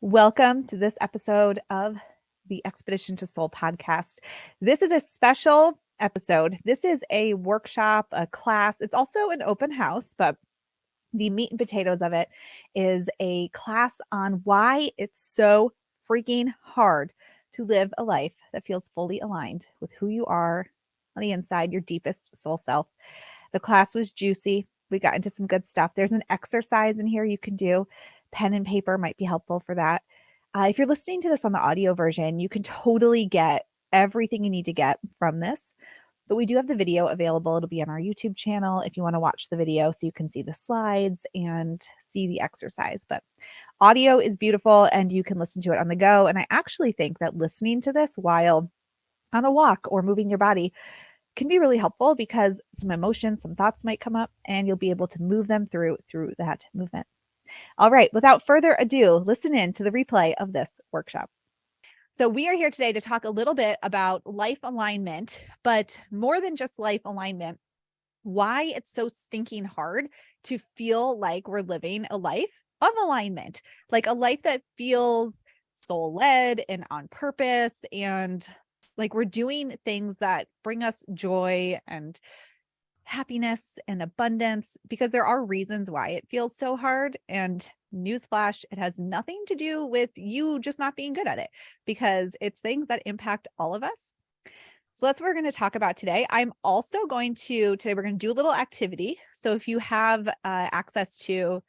Welcome to this episode of the Expedition to Soul podcast. This is a special episode. This is a workshop, a class. It's also an open house, but the meat and potatoes of it is a class on why it's so freaking hard to live a life that feels fully aligned with who you are on the inside, your deepest soul self. The class was juicy. We got into some good stuff. There's an exercise in here you can do. Pen and paper might be helpful for that. If you're listening to this on the audio version, you can totally get everything you need to get from this. But we do have the video available. It'll be on our YouTube channel if you want to watch the video so you can see the slides and see the exercise. But audio is beautiful and you can listen to it on the go. And I actually think that listening to this while on a walk or moving your body can be really helpful because some emotions, some thoughts might come up and you'll be able to move them through that movement. All right, without further ado, listen in to the replay of this workshop. So we are here today to talk a little bit about life alignment, but more than just life alignment, why it's so stinking hard to feel like we're living a life of alignment, like a life that feels soul-led and on purpose, and like we're doing things that bring us joy and happiness and abundance, because there are reasons why it feels so hard. And newsflash, it has nothing to do with you just not being good at it, because it's things that impact all of us. So that's what we're going to talk about today. I'm also going to, today we're going to do a little activity. So if you have access to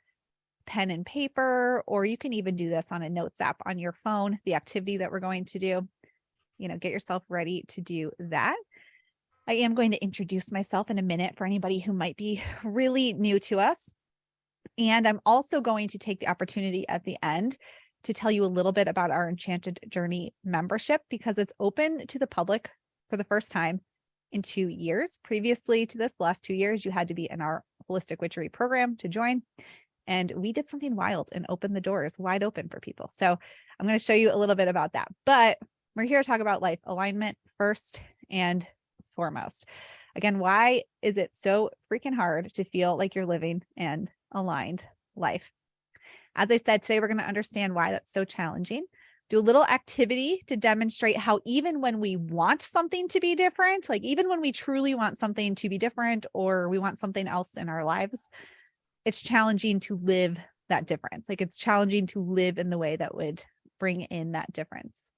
pen and paper, or you can even do this on a notes app on your phone, the activity that we're going to do, get yourself ready to do that. I am going to introduce myself in a minute for anybody who might be really new to us. And I'm also going to take the opportunity at the end to tell you a little bit about our Enchanted Journey membership, because it's open to the public for the first time in 2 years. Previously to this, last 2 years, you had to be in our holistic witchery program to join. And we did something wild and opened the doors wide open for people. So I'm going to show you a little bit about that. But we're here to talk about life alignment first and foremost. Again, why is it so freaking hard to feel like you're living an aligned life? As I said, today we're going to understand why that's so challenging. Do a little activity to demonstrate how even when we want something to be different, like even when we truly want something to be different or we want something else in our lives, it's challenging to live that difference. Like it's challenging to live in the way that would bring in that difference.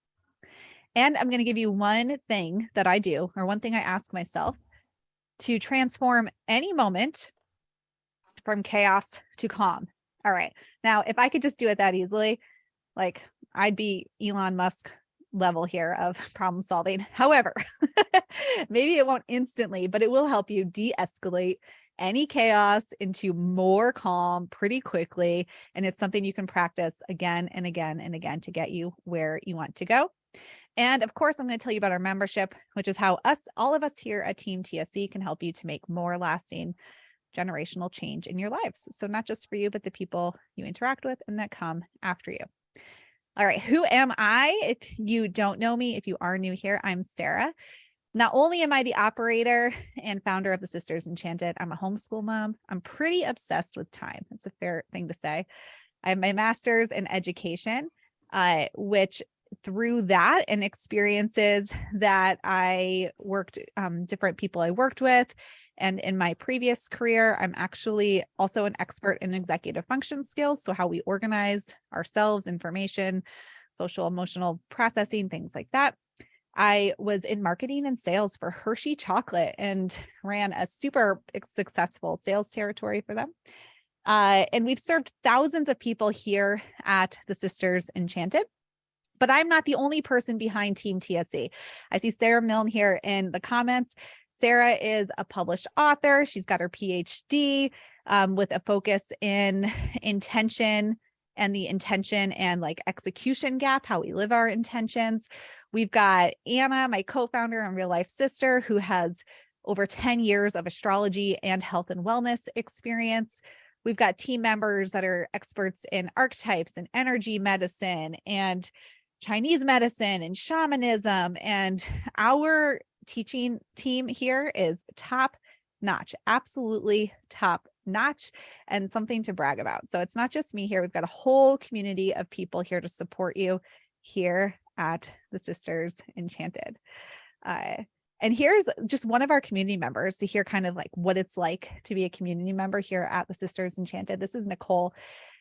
And I'm going to give you one thing that I do, or one thing I ask myself to transform any moment from chaos to calm. All right. Now, if I could just do it that easily, like I'd be Elon Musk level here of problem solving. However, maybe it won't instantly, but it will help you de-escalate any chaos into more calm pretty quickly. And it's something you can practice again and again and again to get you where you want to go. And of course, I'm going to tell you about our membership, which is how all of us here at Team TSC can help you to make more lasting generational change in your lives. So not just for you, but the people you interact with and that come after you. All right. Who am I? If you don't know me, if you are new here, I'm Sarah. Not only am I the operator and founder of the Sisters Enchanted, I'm a homeschool mom. I'm pretty obsessed with time. It's a fair thing to say. I have my master's in education, which through that and experiences that I worked, different people I worked with. And in my previous career, I'm actually also an expert in executive function skills. So how we organize ourselves, information, social, emotional processing, things like that. I was in marketing and sales for Hershey Chocolate and ran a super successful sales territory for them. And we've served thousands of people here at the Sisters Enchanted. But I'm not the only person behind Team TSC. I see Sarah Milne here in the comments. Sarah is a published author. She's got her PhD with a focus in intention and the intention and like execution gap, how we live our intentions. We've got Anna, my co-founder and real life sister, who has over 10 years of astrology and health and wellness experience. We've got team members that are experts in archetypes and energy medicine and Chinese medicine and shamanism. And our teaching team here is top notch, absolutely top notch and something to brag about. So it's not just me here. We've got a whole community of people here to support you here at the Sisters Enchanted. Uh, and here's just one of our community members to hear kind of like what it's like to be a community member here at the Sisters Enchanted. This is Nicole.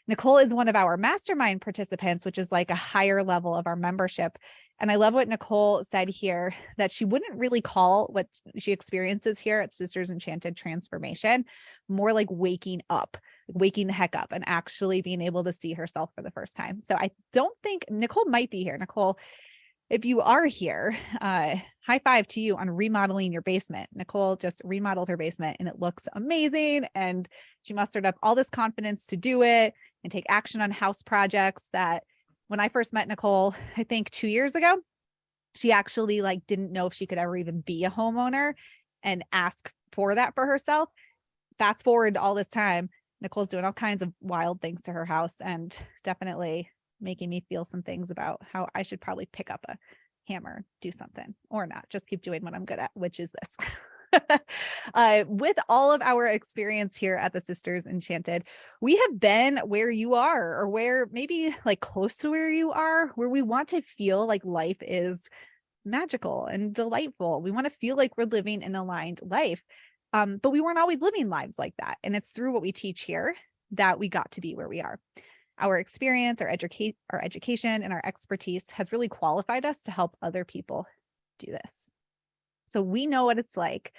Nicole is one of our mastermind participants, which is like a higher level of our membership. And I love what Nicole said here, that she wouldn't really call what she experiences here at Sisters Enchanted transformation, more like waking up, waking the heck up and actually being able to see herself for the first time. So I don't think Nicole might be here. Nicole, if you are here, high five to you on remodeling your basement. Nicole just remodeled her basement and it looks amazing. And she mustered up all this confidence to do it and take action on house projects that when I first met Nicole, I think 2 years ago, she actually like didn't know if she could ever even be a homeowner and ask for that for herself. Fast forward to all this time, Nicole's doing all kinds of wild things to her house and definitely making me feel some things about how I should probably pick up a hammer, do something, or not, just keep doing what I'm good at, which is this. With all of our experience here at the Sisters Enchanted, we have been where you are, or where maybe like close to where you are, where we want to feel like life is magical and delightful. We want to feel like we're living an aligned life. But we weren't always living lives like that. And it's through what we teach here that we got to be where we are. Our experience, our education, and our expertise has really qualified us to help other people do this. So we know what it's like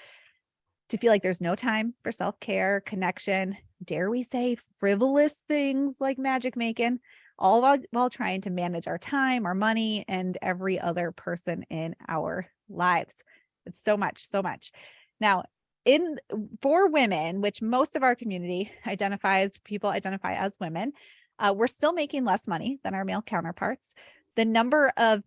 to feel like there's no time for self-care, connection, dare we say frivolous things like magic making, all while trying to manage our time, our money, and every other person in our lives. It's so much, so much. Now, for women, which most of our community people identify as women, we're still making less money than our male counterparts. The number of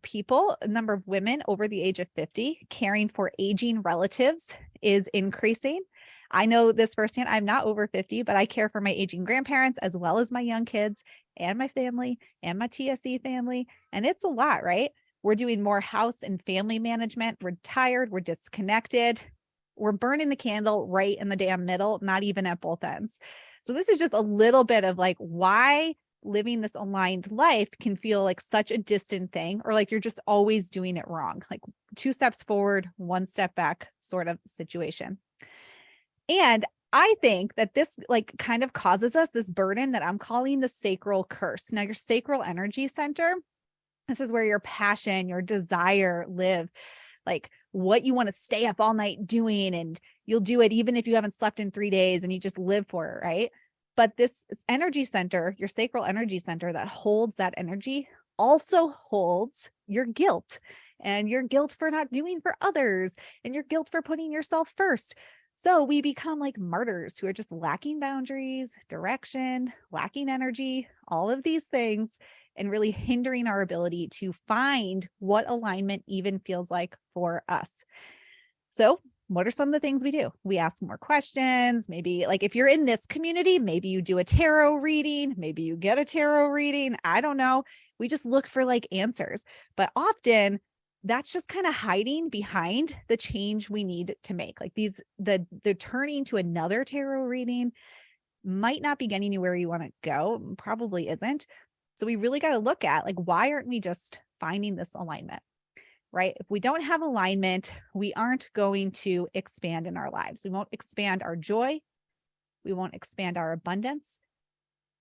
women over the age of 50 caring for aging relatives is increasing. I know this firsthand. I'm not over 50, but I care for my aging grandparents as well as my young kids and my family and my TSE family. And it's a lot, right? We're doing more house and family management. We're tired. We're disconnected. We're burning the candle right in the damn middle, not even at both ends. So this is just a little bit of like why living this aligned life can feel like such a distant thing, or like you're just always doing it wrong, like 2 steps forward, 1 step back sort of situation. And I think that this like kind of causes us this burden that I'm calling the sacral curse. Now, your sacral energy center, this is where your passion, your desire live, like what you want to stay up all night doing, and you'll do it even if you haven't slept in 3 days and you just live for it, right? But this energy center, your sacral energy center that holds that energy, also holds your guilt, and your guilt for not doing for others, and your guilt for putting yourself first. So we become like martyrs who are just lacking boundaries, direction, lacking energy, all of these things, and really hindering our ability to find what alignment even feels like for us. So what are some of the things we do? We ask more questions. Maybe like if you're in this community, maybe you do a tarot reading, maybe you get a tarot reading. I don't know. We just look for like answers, but often that's just kind of hiding behind the change we need to make. Like the turning to another tarot reading might not be getting you where you want to go. Probably isn't. So we really got to look at like, why aren't we just finding this alignment? Right? If we don't have alignment, we aren't going to expand in our lives. We won't expand our joy. We won't expand our abundance,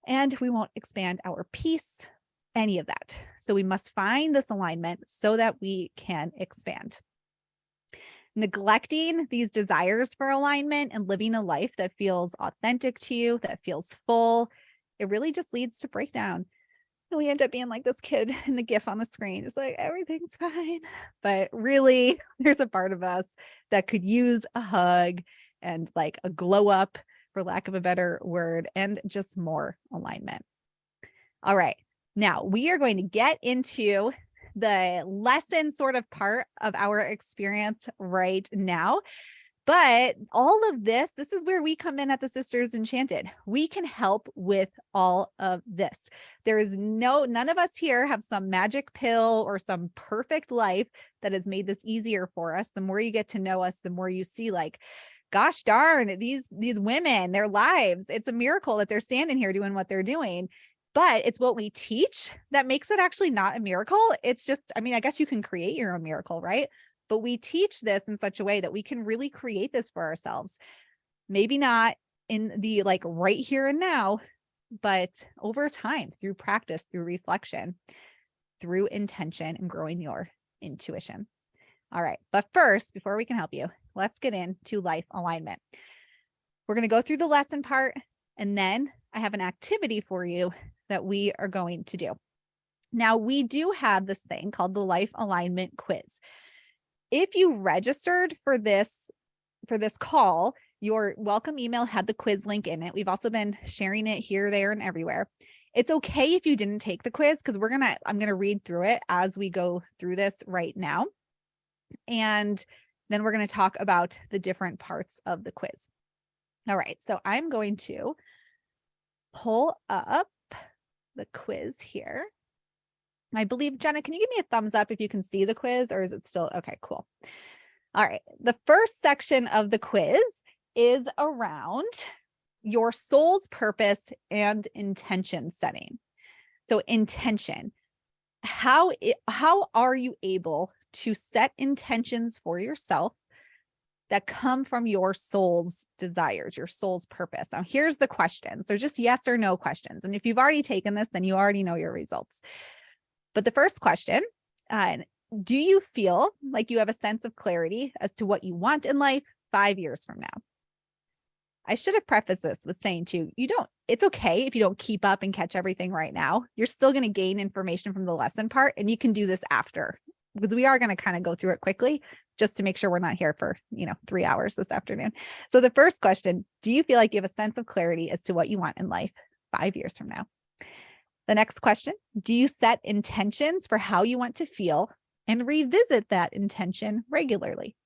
and we won't expand our peace, any of that. So we must find this alignment so that we can expand. Neglecting these desires for alignment and living a life that feels authentic to you, that feels full, it really just leads to breakdown. And we end up being like this kid in the GIF on the screen, just like everything's fine. But really, there's a part of us that could use a hug and like a glow up, for lack of a better word, and just more alignment. All right. Now we are going to get into the lesson sort of part of our experience right now. But all of this is where we come in at the Sisters Enchanted. We can help with all of this. There is none of us here have some magic pill or some perfect life that has made this easier for us. The more you get to know us, the more you see like gosh darn, these women, their lives, it's a miracle that they're standing here doing what they're doing. But it's what we teach that makes it actually not a miracle. It's just, I mean, I guess you can create your own miracle, right? But we teach this in such a way that we can really create this for ourselves. Maybe not in the like right here and now, but over time, through practice, through reflection, through intention, and growing your intuition. All right. But first, before we can help you, let's get into life alignment. We're going to go through the lesson part, and then I have an activity for you that we are going to do. Now, we do have this thing called the life alignment quiz. If you registered for this call, your welcome email had the quiz link in it. We've also been sharing it here, there, and everywhere. It's okay if you didn't take the quiz, because I'm going to read through it as we go through this right now. And then we're going to talk about the different parts of the quiz. All right. So I'm going to pull up the quiz here. I believe, Jenna, can you give me a thumbs up if you can see the quiz, or is it still okay? Cool. All right. The first section of the quiz is around your soul's purpose and intention setting. So intention, how are you able to set intentions for yourself that come from your soul's desires, your soul's purpose? Now, here's the question. So just yes or no questions. And if you've already taken this, then you already know your results. But the first question, do you feel like you have a sense of clarity as to what you want in life 5 years from now? I should have prefaced this with saying too, it's okay if you don't keep up and catch everything right now. You're still going to gain information from the lesson part, and you can do this after, because we are going to kind of go through it quickly just to make sure we're not here for, 3 hours this afternoon. So the first question, do you feel like you have a sense of clarity as to what you want in life 5 years from now? The next question, do you set intentions for how you want to feel and revisit that intention regularly?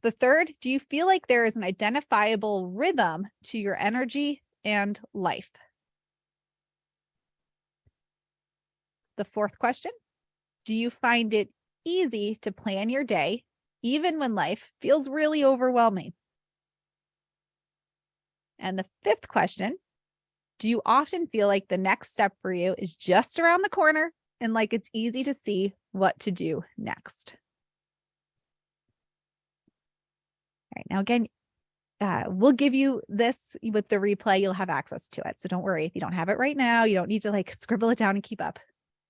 The third, do you feel like there is an identifiable rhythm to your energy and life? The fourth question, do you find it easy to plan your day, even when life feels really overwhelming? And the fifth question, do you often feel like the next step for you is just around the corner and like it's easy to see what to do next? All right, now again, we'll give you this with the replay. You'll have access to it. So don't worry if you don't have it right now. You don't need to like scribble it down and keep up.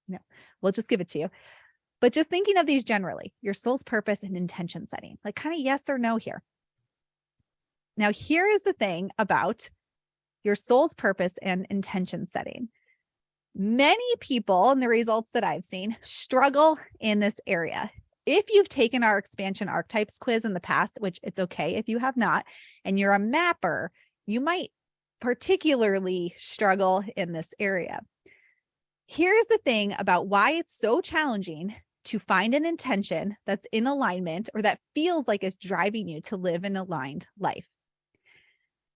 No, we'll just give it to you. But just thinking of these generally, your soul's purpose and intention setting, like kind of yes or no here. Now, here is the thing about your soul's purpose and intention setting. Many people, and the results that I've seen, struggle in this area. If you've taken our expansion archetypes quiz in the past, which it's okay if you have not, and you're a mapper, you might particularly struggle in this area. Here's the thing about why it's so challenging to find an intention that's in alignment or that feels like it's driving you to live an aligned life.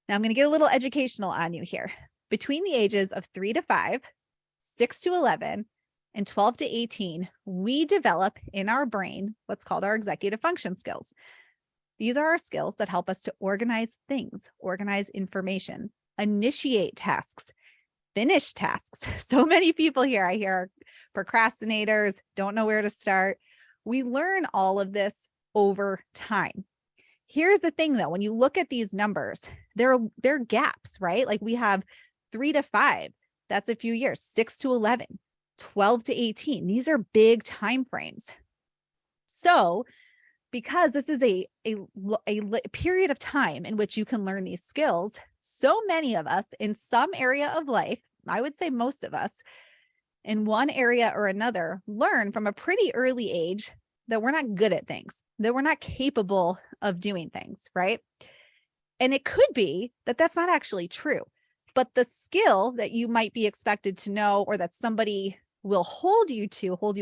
Now I'm going to get a little educational on you here. Between the ages of 3 to 5, 6 to 11, and 12 to 18, we develop in our brain what's called our executive function skills. These are our skills that help us to organize things, organize information, initiate tasks, finish tasks. So many people here, I hear procrastinators, don't know where to start. We learn all of this over time. Here's the thing though, when you look at these numbers, there are gaps, right? Like we have 3 to 5, that's a few years, 6 to 11, 12 to 18. These are big time frames. So because this is a period of time in which you can learn these skills, so many of us in some area of life, I would say most of us, in one area or another, learn from a pretty early age that we're not good at things, that we're not capable of doing things, right? And it could be that that's not actually true, but the skill that you might be expected to know, or that somebody will hold you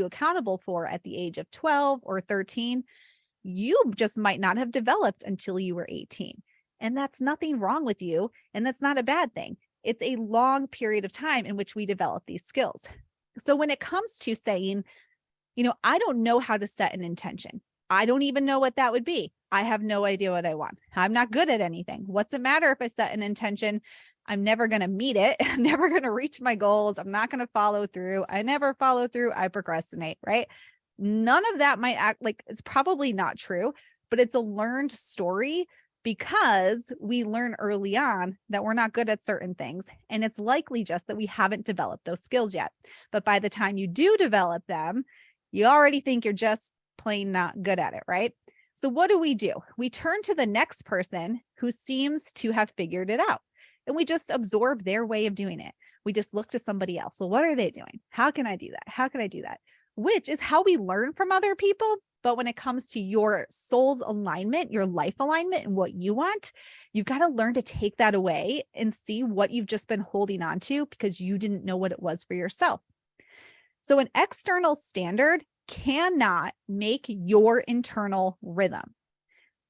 accountable for at the age of 12 or 13, you just might not have developed until you were 18. And that's nothing wrong with you. And that's not a bad thing. It's a long period of time in which we develop these skills. So when it comes to saying, I don't know how to set an intention, I don't even know what that would be, I have no idea what I want. I'm not good at anything. What's it matter if I set an intention? I'm never going to meet it. I'm never going to reach my goals. I'm not going to follow through. I never follow through. I procrastinate, right? None of that might act like it's probably not true, but it's a learned story because we learn early on that we're not good at certain things. And it's likely just that we haven't developed those skills yet. But by the time you do develop them, you already think you're just plain not good at it, right? So what do? We turn to the next person who seems to have figured it out. And we just absorb their way of doing it. We just look to somebody else. Well, what are they doing? How can I do that? How can I do that? Which is how we learn from other people. But when it comes to your soul's alignment, your life alignment, and what you want, you've got to learn to take that away and see what you've just been holding on to because you didn't know what it was for yourself. So an external standard cannot make your internal rhythm.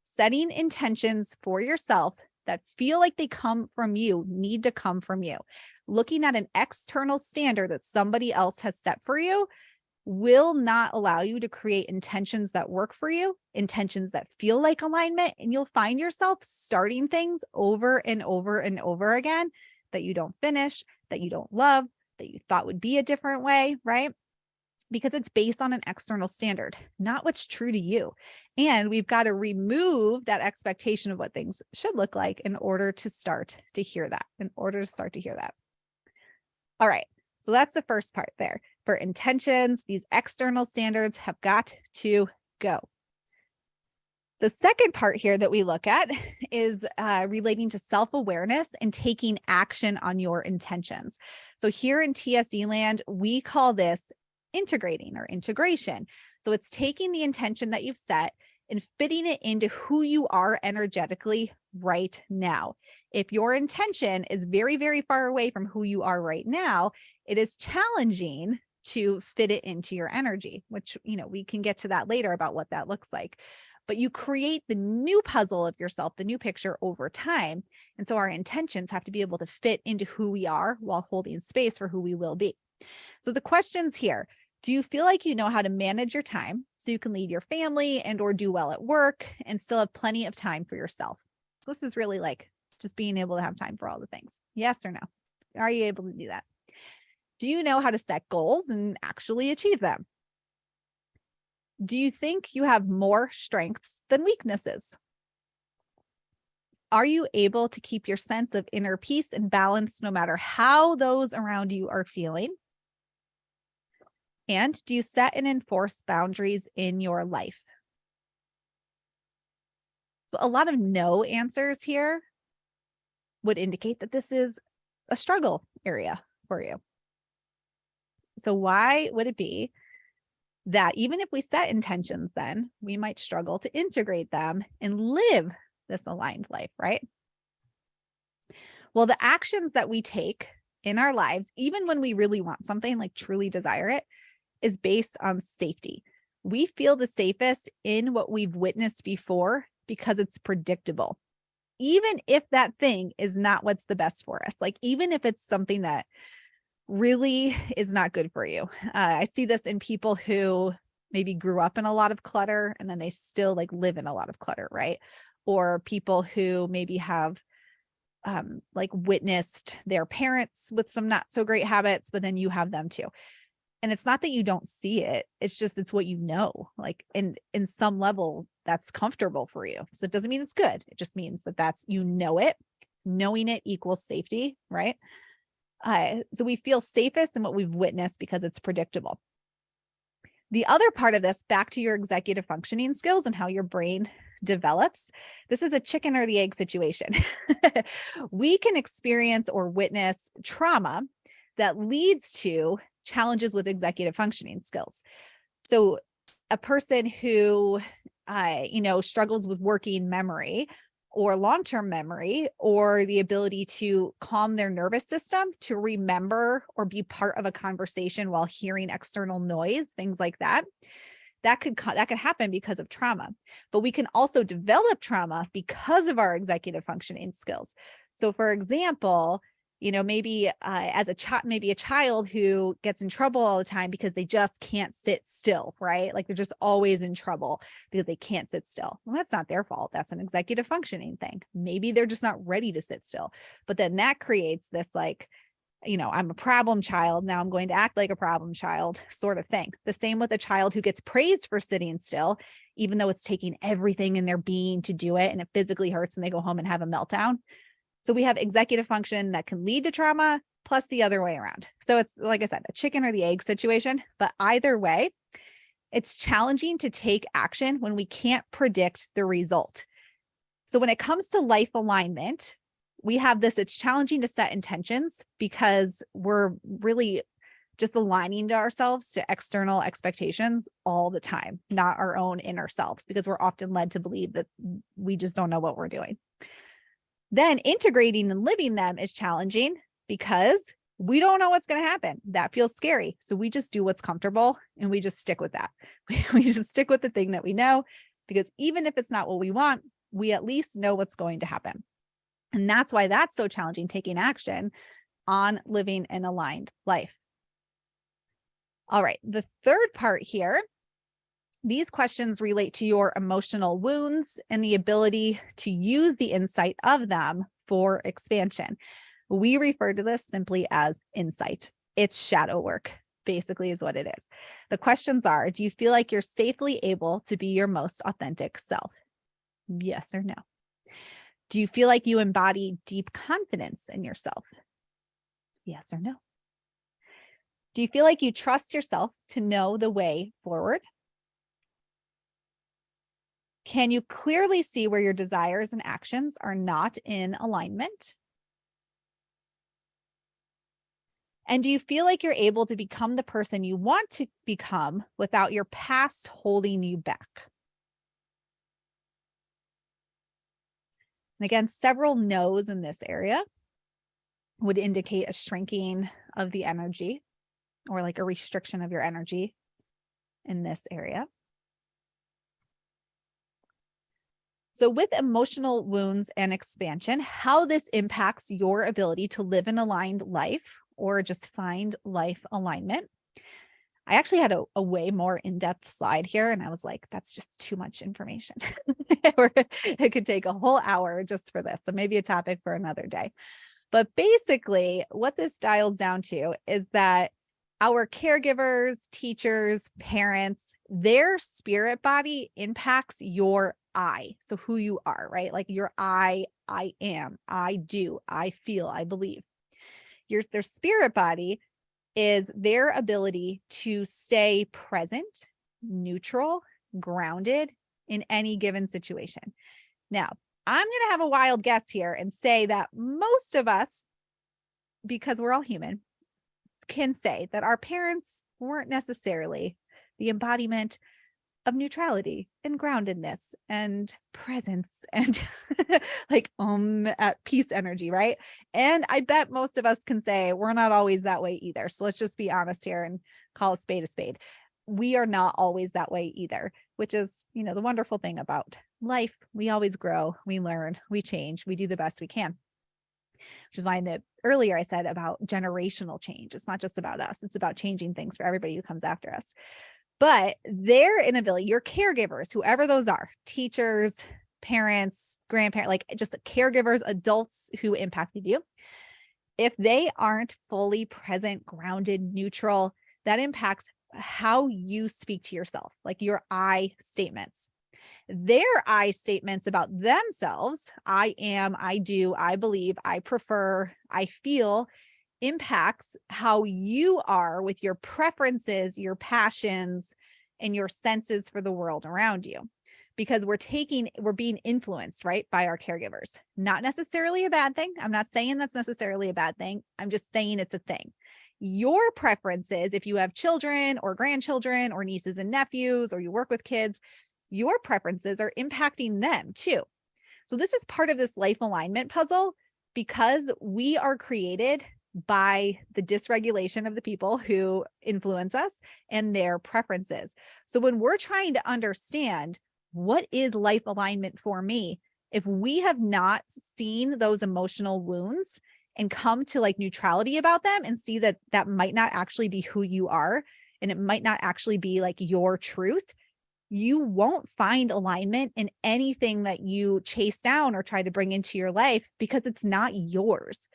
Setting intentions for yourself that feel like they come from you need to come from you. Looking at an external standard that somebody else has set for you will not allow you to create intentions that work for you, intentions that feel like alignment, and you'll find yourself starting things over and over and over again that you don't finish, that you don't love, that you thought would be a different way, right? Because it's based on an external standard, not what's true to you. And we've got to remove that expectation of what things should look like in order to start to hear that, All right. So that's the first part there. For intentions, these external standards have got to go. The second part here that we look at is relating to self-awareness and taking action on your intentions. So here in TSE land, we call this integrating or integration. So it's taking the intention that you've set and fitting it into who you are energetically right now. If your intention is very, very far away from who you are right now, it is challenging to fit it into your energy, which, we can get to that later about what that looks like. But you create the new puzzle of yourself, the new picture over time. And so our intentions have to be able to fit into who we are while holding space for who we will be. So the questions here: do you feel like you know how to manage your time so you can lead your family and or do well at work and still have plenty of time for yourself? So this is really like just being able to have time for all the things. Yes or no? Are you able to do that? Do you know how to set goals and actually achieve them? Do you think you have more strengths than weaknesses? Are you able to keep your sense of inner peace and balance no matter how those around you are feeling? And do you set and enforce boundaries in your life? So a lot of no answers here would indicate that this is a struggle area for you. So why would it be that even if we set intentions, then we might struggle to integrate them and live this aligned life, right? Well, the actions that we take in our lives, even when we really want something, like truly desire it, is based on safety. We feel the safest in what we've witnessed before because it's predictable. Even if that thing is not what's the best for us, like even if it's something that really is not good for you. I see this in people who maybe grew up in a lot of clutter and then they still like live in a lot of clutter, right? Or people who maybe have like witnessed their parents with some not so great habits, but then you have them too. And it's not that you don't see it. It's just, it's what you know, like in some level that's comfortable for you. So it doesn't mean it's good. It just means that that's, it. Knowing it equals safety, right? So we feel safest in what we've witnessed because it's predictable. The other part of this, back to your executive functioning skills and how your brain develops, this is a chicken or the egg situation. We can experience or witness trauma that leads to challenges with executive functioning skills. So a person who, struggles with working memory or long-term memory or the ability to calm their nervous system to remember or be part of a conversation while hearing external noise, things like that. That could happen because of trauma, but we can also develop trauma because of our executive functioning skills. So for example, Maybe as a child, maybe a child who gets in trouble all the time because they just can't sit still, right? Like they're just always in trouble because they can't sit still. Well, that's not their fault. That's an executive functioning thing. Maybe they're just not ready to sit still. But then that creates this like, I'm a problem child. Now I'm going to act like a problem child sort of thing. The same with a child who gets praised for sitting still, even though it's taking everything in their being to do it and it physically hurts and they go home and have a meltdown. So we have executive function that can lead to trauma plus the other way around. So it's, like I said, a chicken or the egg situation, but either way, it's challenging to take action when we can't predict the result. So when it comes to life alignment, we have this, it's challenging to set intentions because we're really just aligning to ourselves to external expectations all the time, not our own inner selves, because we're often led to believe that we just don't know what we're doing. Then integrating and living them is challenging because we don't know what's going to happen. That feels scary. So we just do what's comfortable and we just stick with that. We just stick with the thing that we know, because even if it's not what we want, we at least know what's going to happen. And that's why that's so challenging, taking action on living an aligned life. All right. The third part here, these questions relate to your emotional wounds and the ability to use the insight of them for expansion. We refer to this simply as insight. It's shadow work, basically, is what it is. The questions are, do you feel like you're safely able to be your most authentic self? Yes or no? Do you feel like you embody deep confidence in yourself? Yes or no? Do you feel like you trust yourself to know the way forward? Can you clearly see where your desires and actions are not in alignment? And do you feel like you're able to become the person you want to become without your past holding you back? And again, several no's in this area would indicate a shrinking of the energy or like a restriction of your energy in this area. So with emotional wounds and expansion, how this impacts your ability to live an aligned life or just find life alignment. I actually had a way more in-depth slide here, and I was like, that's just too much information. Or it could take a whole hour just for this. So maybe a topic for another day. But basically, what this dials down to is that our caregivers, teachers, parents, their spirit body impacts your I. So who you are, right? Like your I am, I do, I feel, I believe. Their spirit body is their ability to stay present, neutral, grounded in any given situation. Now, I'm going to have a wild guess here and say that most of us, because we're all human, can say that our parents weren't necessarily the embodiment of neutrality and groundedness and presence and like at peace energy, right? And I bet most of us can say we're not always that way either. So let's just be honest here and call a spade a spade. We are not always that way either, which is, the wonderful thing about life. We always grow, we learn, we change, we do the best we can. Which is why earlier I said about generational change. It's not just about us. It's about changing things for everybody who comes after us. But their inability, your caregivers, whoever those are, teachers, parents, grandparents, like just caregivers, adults who impacted you, if they aren't fully present, grounded, neutral, that impacts how you speak to yourself, like your I statements. Their I statements about themselves, I am, I do, I believe, I prefer, I feel, impacts how you are with your preferences, your passions, and your senses for the world around you. Because we're being influenced, right, by our caregivers. Not necessarily a bad thing. I'm not saying that's necessarily a bad thing. I'm just saying it's a thing. Your preferences, if you have children or grandchildren or nieces and nephews, or you work with kids, your preferences are impacting them too. So this is part of this life alignment puzzle, because we are created by the dysregulation of the people who influence us and their preferences. So when we're trying to understand what is life alignment for me, if we have not seen those emotional wounds and come to like neutrality about them and see that that might not actually be who you are, and it might not actually be like your truth, you won't find alignment in anything that you chase down or try to bring into your life because it's not yours.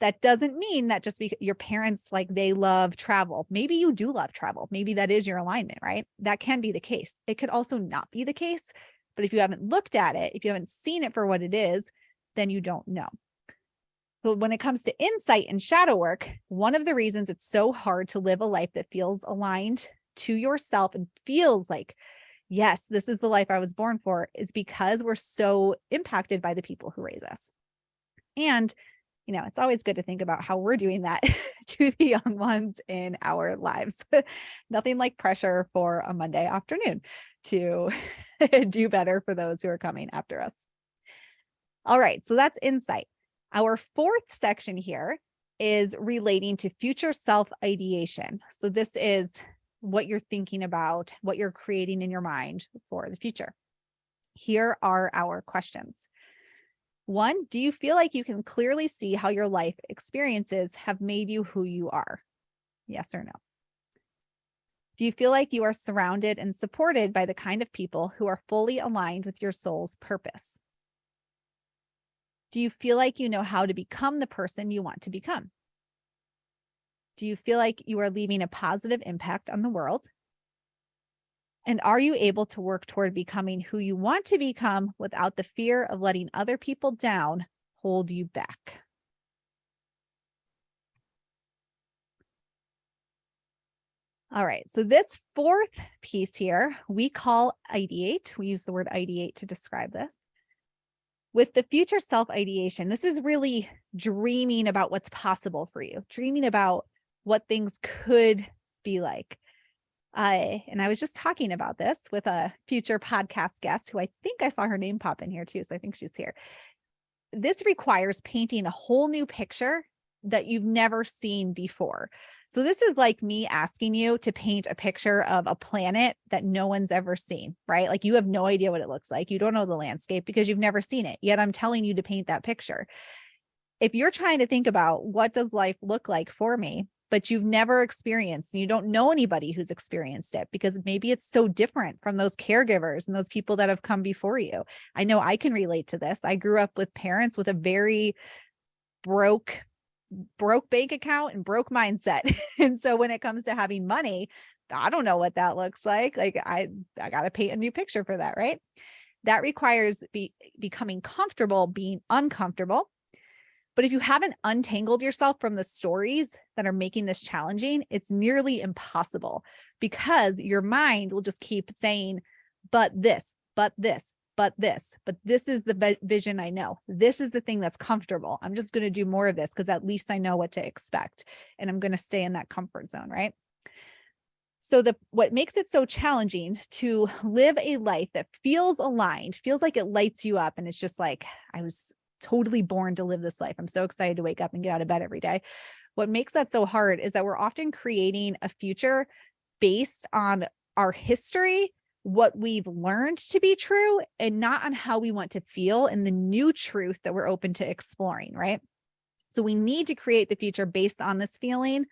That doesn't mean that just because your parents, like they love travel, maybe you do love travel. Maybe that is your alignment, right? That can be the case. It could also not be the case. But if you haven't looked at it, if you haven't seen it for what it is, then you don't know. But when it comes to insight and shadow work, one of the reasons it's so hard to live a life that feels aligned to yourself and feels like, yes, this is the life I was born for, is because we're so impacted by the people who raise us. And it's always good to think about how we're doing that to the young ones in our lives. Nothing like pressure for a Monday afternoon to do better for those who are coming after us. All right, so that's insight. Our fourth section here is relating to future self-ideation. So this is what you're thinking about, what you're creating in your mind for the future. Here are our questions. 1, do you feel like you can clearly see how your life experiences have made you who you are? Yes or no? Do you feel like you are surrounded and supported by the kind of people who are fully aligned with your soul's purpose? Do you feel like you know how to become the person you want to become? Do you feel like you are leaving a positive impact on the world? And are you able to work toward becoming who you want to become without the fear of letting other people down hold you back? All right, so this fourth piece here, we call ideate. We use the word ideate to describe this. With the future self-ideation, this is really dreaming about what's possible for you, dreaming about what things could be like. And I was just talking about this with a future podcast guest who I think I saw her name pop in here too. So I think she's here. This requires painting a whole new picture that you've never seen before. So this is like me asking you to paint a picture of a planet that no one's ever seen, right? Like you have no idea what it looks like. You don't know the landscape because you've never seen it. Yet I'm telling you to paint that picture. If you're trying to think about what does life look like for me, but you've never experienced, and you don't know anybody who's experienced it because maybe it's so different from those caregivers and those people that have come before you. I know I can relate to this. I grew up with parents with a very broke bank account and broke mindset. And so when it comes to having money, I don't know what that looks like. Like I got to paint a new picture for that, right? That requires becoming comfortable being uncomfortable. But if you haven't untangled yourself from the stories that are making this challenging, it's nearly impossible because your mind will just keep saying, but this, but this, but this, but this is the vision I know. This is the thing that's comfortable. I'm just going to do more of this because at least I know what to expect. And I'm going to stay in that comfort zone, right? So what makes it so challenging to live a life that feels aligned, feels like it lights you up. And it's just like, I was totally born to live this life. I'm so excited to wake up and get out of bed every day. What makes that so hard is that we're often creating a future based on our history, what we've learned to be true, and not on how we want to feel and the new truth that we're open to exploring, right? So we need to create the future based on this feeling,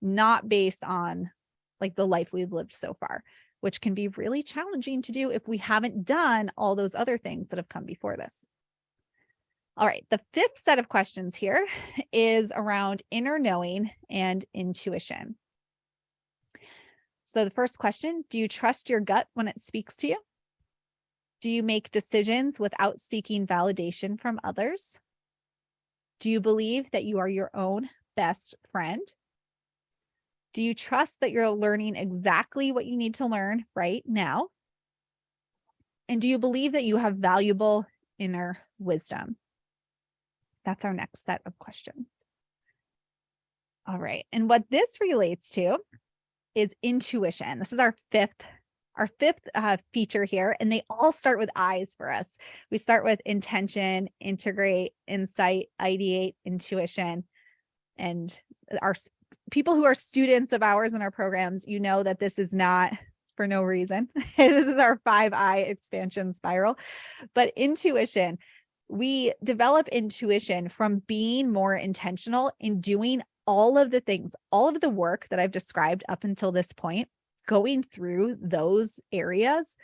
not based on like the life we've lived so far, which can be really challenging to do if we haven't done all those other things that have come before this. All right, the fifth set of questions here is around inner knowing and intuition. So the first question, do you trust your gut when it speaks to you? Do you make decisions without seeking validation from others? Do you believe that you are your own best friend? Do you trust that you're learning exactly what you need to learn right now? And do you believe that you have valuable inner wisdom? That's our next set of questions. All right. And what this relates to is intuition. This is our fifth feature here, and they all start with I's for us. We start with intention, integrate, insight, ideate, intuition. And our people who are students of ours in our programs, you know that this is not for no reason. This is our 5I expansion spiral. But intuition, We develop intuition from being more intentional in doing all of the things, all of the work that I've described up until this point, going through those areas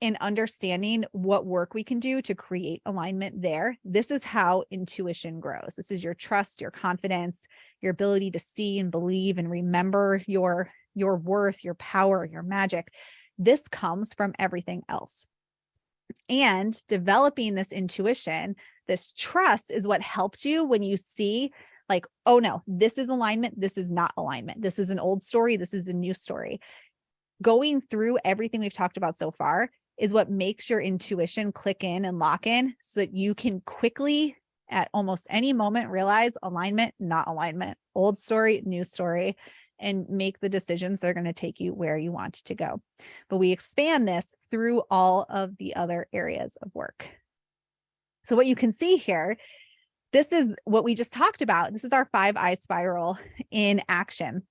and understanding what work we can do to create alignment there. This is how intuition grows. This is your trust, your confidence, your ability to see and believe and remember your worth, your power, your magic. This comes from everything else. And developing this intuition, this trust is what helps you when you see like, oh no, this is alignment. This is not alignment. This is an old story. This is a new story. Going through everything we've talked about so far is what makes your intuition click in and lock in so that you can quickly at almost any moment realize alignment, not alignment, old story, new story, and make the decisions that are going to take you where you want to go. But we expand this through all of the other areas of work. So what you can see here, this is what we just talked about. This is our 5-eye spiral in action.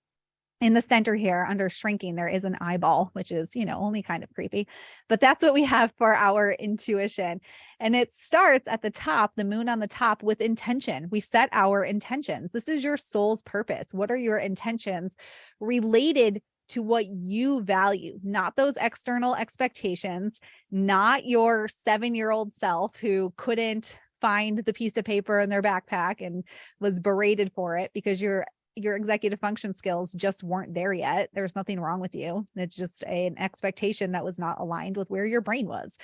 In the center here under shrinking, there is an eyeball, which is, only kind of creepy, but that's what we have for our intuition. And it starts at the top, the moon on the top, with intention. We set our intentions. This is your soul's purpose. What are your intentions related to what you value, not those external expectations, not your 7-year-old self who couldn't find the piece of paper in their backpack and was berated for it because your executive function skills just weren't there yet. There's nothing wrong with you. It's just an expectation that was not aligned with where your brain was.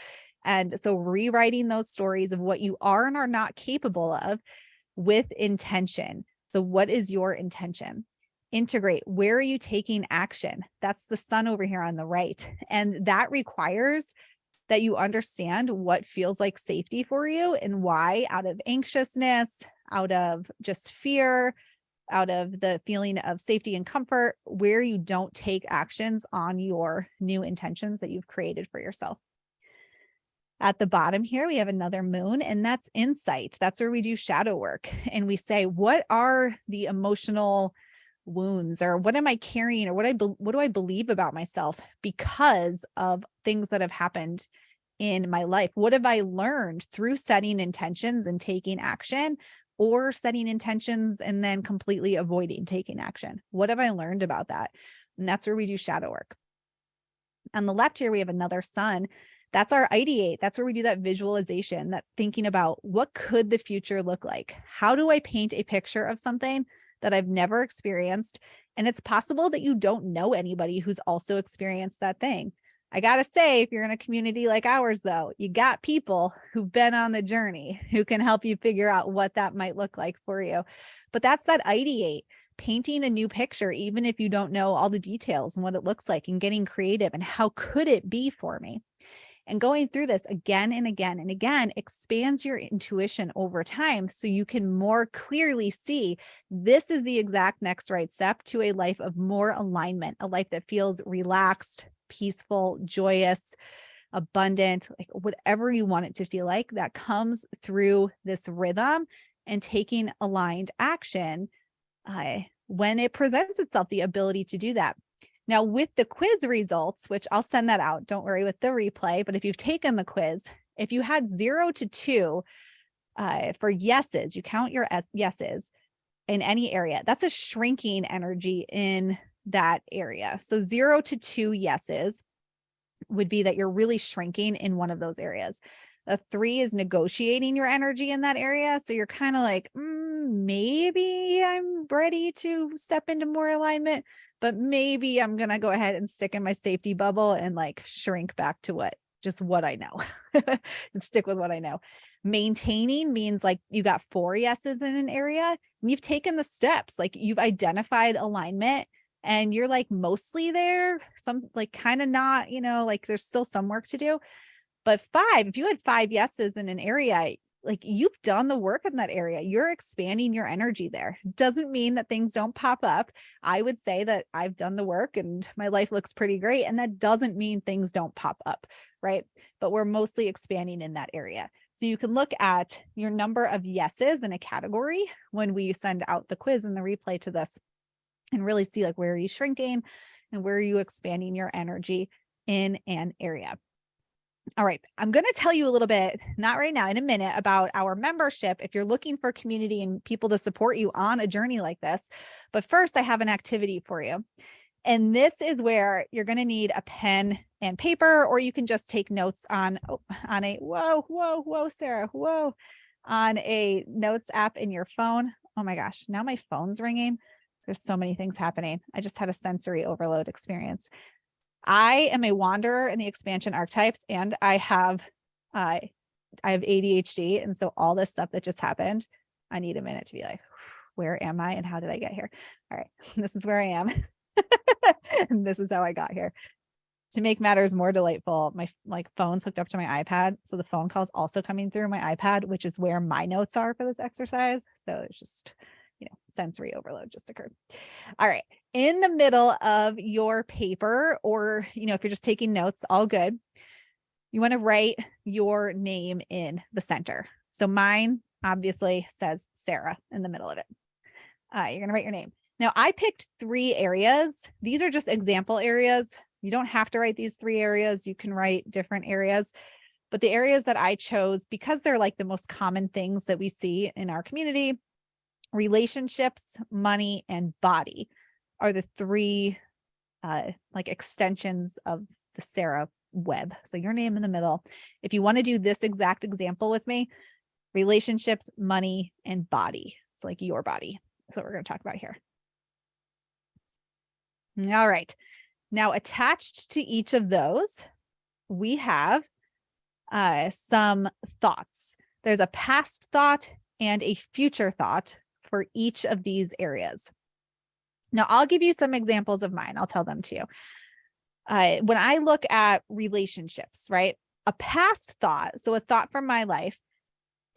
And so rewriting those stories of what you are and are not capable of with intention. So what is your intention? Integrate. Where are you taking action? That's the sun over here on the right. And that requires that you understand what feels like safety for you and why, out of anxiousness, out of just fear, out of the feeling of safety and comfort, where you don't take actions on your new intentions that you've created for yourself. At the bottom here, we have another moon, and that's insight. That's where we do shadow work. And we say, what are the emotional wounds, or what am I carrying, or what do I believe about myself because of things that have happened in my life? What have I learned through setting intentions and taking action, or setting intentions and then completely avoiding taking action? What have I learned about that? And that's where we do shadow work. On the left here, we have another sun. That's our ideate. That's where we do that visualization, that thinking about what could the future look like? How do I paint a picture of something that I've never experienced? And it's possible that you don't know anybody who's also experienced that thing. I got to say, if you're in a community like ours, though, you got people who've been on the journey who can help you figure out what that might look like for you. But that's that ideate, painting a new picture, even if you don't know all the details and what it looks like, and getting creative and how could it be for me? And going through this again and again and again expands your intuition over time so you can more clearly see this is the exact next right step to a life of more alignment, a life that feels relaxed, peaceful, joyous, abundant, like whatever you want it to feel like. That comes through this rhythm and taking aligned action when it presents itself, the ability to do that. Now, with the quiz results, which I'll send that out, don't worry with the replay, but if you've taken the quiz, if you had 0 to 2 for yeses, you count your yeses in any area. That's a shrinking energy in that area. So 0 to 2 yeses would be that you're really shrinking in one of those areas. A 3 is negotiating your energy in that area. So you're kind of like, maybe I'm ready to step into more alignment, but maybe I'm going to go ahead and stick in my safety bubble and like shrink back to what I know and stick with what I know. Maintaining means like you got 4 yeses in an area and you've taken the steps, like you've identified alignment and you're like mostly there, some like kind of not, like there's still some work to do. But 5, if you had 5 yeses in an area, like you've done the work in that area, you're expanding your energy there. Doesn't mean that things don't pop up. I would say that I've done the work and my life looks pretty great. And that doesn't mean things don't pop up, right? But we're mostly expanding in that area. So you can look at your number of yeses in a category when we send out the quiz and the replay to this and really see like where are you shrinking and where are you expanding your energy in an area. All right. I'm going to tell you a little bit, not right now, in a minute, about our membership if you're looking for community and people to support you on a journey like this. But first, I have an activity for you. And this is where you're going to need a pen and paper, or you can just take notes on a, whoa, Sarah, whoa, on a notes app in your phone. Oh my gosh, now my phone's ringing. There's so many things happening. I just had a sensory overload experience. I am a wanderer in the expansion archetypes, and I have ADHD. And so all this stuff that just happened, I need a minute to be like, where am I and how did I get here? All right, this is where I am. And this is how I got here. To make matters more delightful, my phone's hooked up to my iPad. So the phone call's also coming through my iPad, which is where my notes are for this exercise. So it's just, sensory overload just occurred. All right. In the middle of your paper, or, if you're just taking notes, all good. You want to write your name in the center. So mine obviously says Sarah in the middle of it. You're going to write your name. Now I picked 3 areas. These are just example areas. You don't have to write these 3 areas. You can write different areas, but the areas that I chose, because they're like the most common things that we see in our community, relationships, money, and body are the 3 like extensions of the Sarah web. So your name in the middle. If you want to do this exact example with me, relationships, money, and body. It's like your body. That's what we're going to talk about here. All right. Now attached to each of those, we have some thoughts. There's a past thought and a future thought for each of these areas. Now I'll give you some examples of mine. I'll tell them to you. When I look at relationships, right? A past thought, so a thought from my life,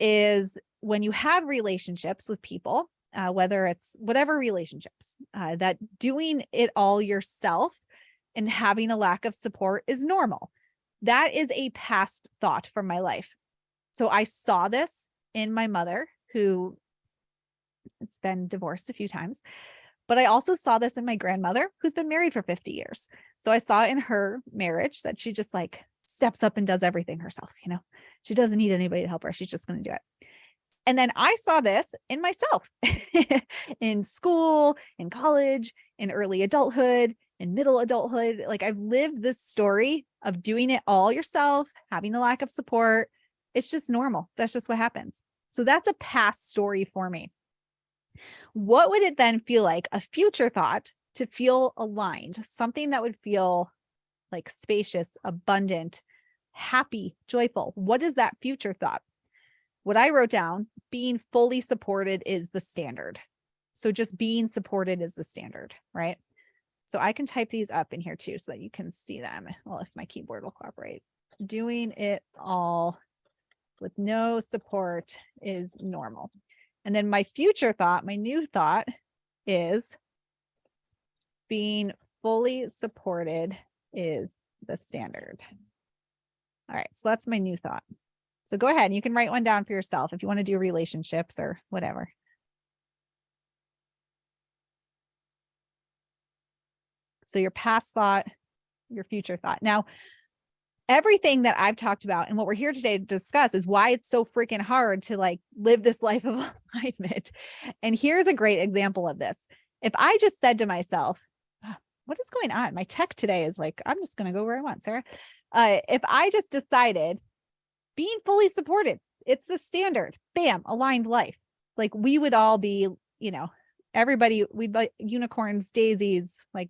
is when you have relationships with people, whether it's whatever relationships, that doing it all yourself and having a lack of support is normal. That is a past thought from my life. So I saw this in my mother, who has been divorced a few times, but I also saw this in my grandmother, who's been married for 50 years. So I saw in her marriage that she just like steps up and does everything herself. She doesn't need anybody to help her. She's just going to do it. And then I saw this in myself in school, in college, in early adulthood, in middle adulthood. Like I've lived this story of doing it all yourself, having the lack of support. It's just normal. That's just what happens. So that's a past story for me. What would it then feel like, a future thought, to feel aligned, something that would feel like spacious, abundant, happy, joyful? What is that future thought? What I wrote down, being fully supported is the standard. So just being supported is the standard, right? So I can type these up in here too, so that you can see them. Well, if my keyboard will cooperate. Doing it all with no support is normal. And then my future thought, my new thought, is being fully supported is the standard. All right, so that's my new thought. So go ahead, you can write one down for yourself if you want to do relationships or whatever. So your past thought, your future thought. Now, everything that I've talked about and what we're here today to discuss is why it's so freaking hard to like live this life of alignment. And here's a great example of this. If I just said to myself, what is going on? My tech today is like, I'm just going to go where I want, Sarah. If I just decided being fully supported, it's the standard, bam, aligned life. Like we would all be, everybody, we'd buy unicorns, daisies, like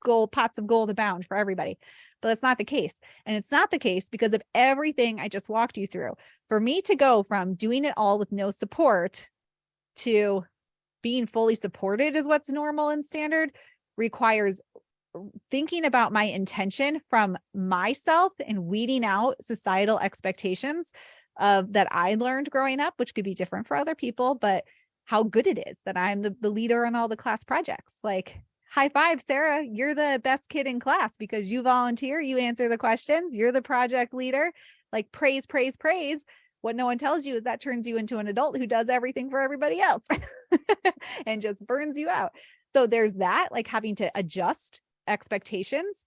gold, pots of gold abound for everybody. But that's not the case. And it's not the case because of everything I just walked you through. For me to go from doing it all with no support to being fully supported is what's normal and standard requires thinking about my intention from myself and weeding out societal expectations that I learned growing up, which could be different for other people, but how good it is that I'm the leader on all the class projects. Like, high five, Sarah, you're the best kid in class because you volunteer, you answer the questions, you're the project leader. Like praise, praise, praise. What no one tells you is that turns you into an adult who does everything for everybody else and just burns you out. So there's that, like having to adjust expectations.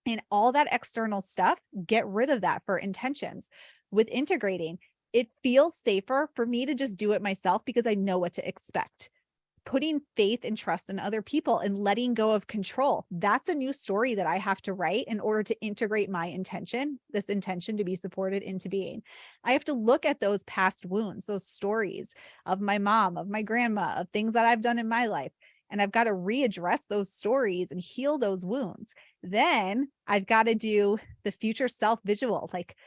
And all that external stuff, get rid of that for intentions. With integrating, it feels safer for me to just do it myself because I know what to expect. Putting faith and trust in other people and letting go of control. That's a new story that I have to write in order to integrate my intention, this intention to be supported into being. I have to look at those past wounds, those stories of my mom, of my grandma, of things that I've done in my life. And I've got to readdress those stories and heal those wounds. Then I've got to do the future self visual. Like,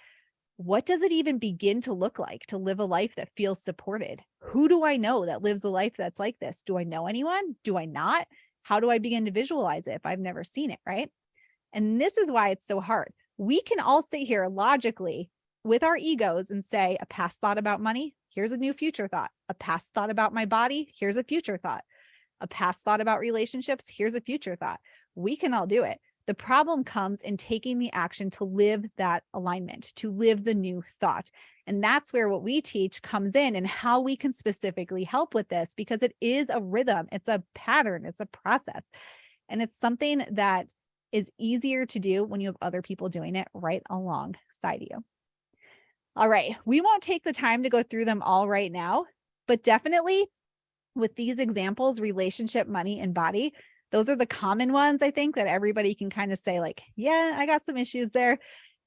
what does it even begin to look like to live a life that feels supported? Who do I know that lives a life that's like this? Do I know anyone? Do I not? How do I begin to visualize it if I've never seen it, right? And this is why it's so hard. We can all sit here logically with our egos and say, a past thought about money, here's a new future thought. A past thought about my body, here's a future thought. A past thought about relationships, here's a future thought. We can all do it. The problem comes in taking the action to live that alignment, to live the new thought. And that's where what we teach comes in and how we can specifically help with this, because it is a rhythm, it's a pattern, it's a process. And it's something that is easier to do when you have other people doing it right alongside you. All right, we won't take the time to go through them all right now, but definitely with these examples, relationship, money, and body, those are the common ones, I think, that everybody can kind of say like, yeah, I got some issues there.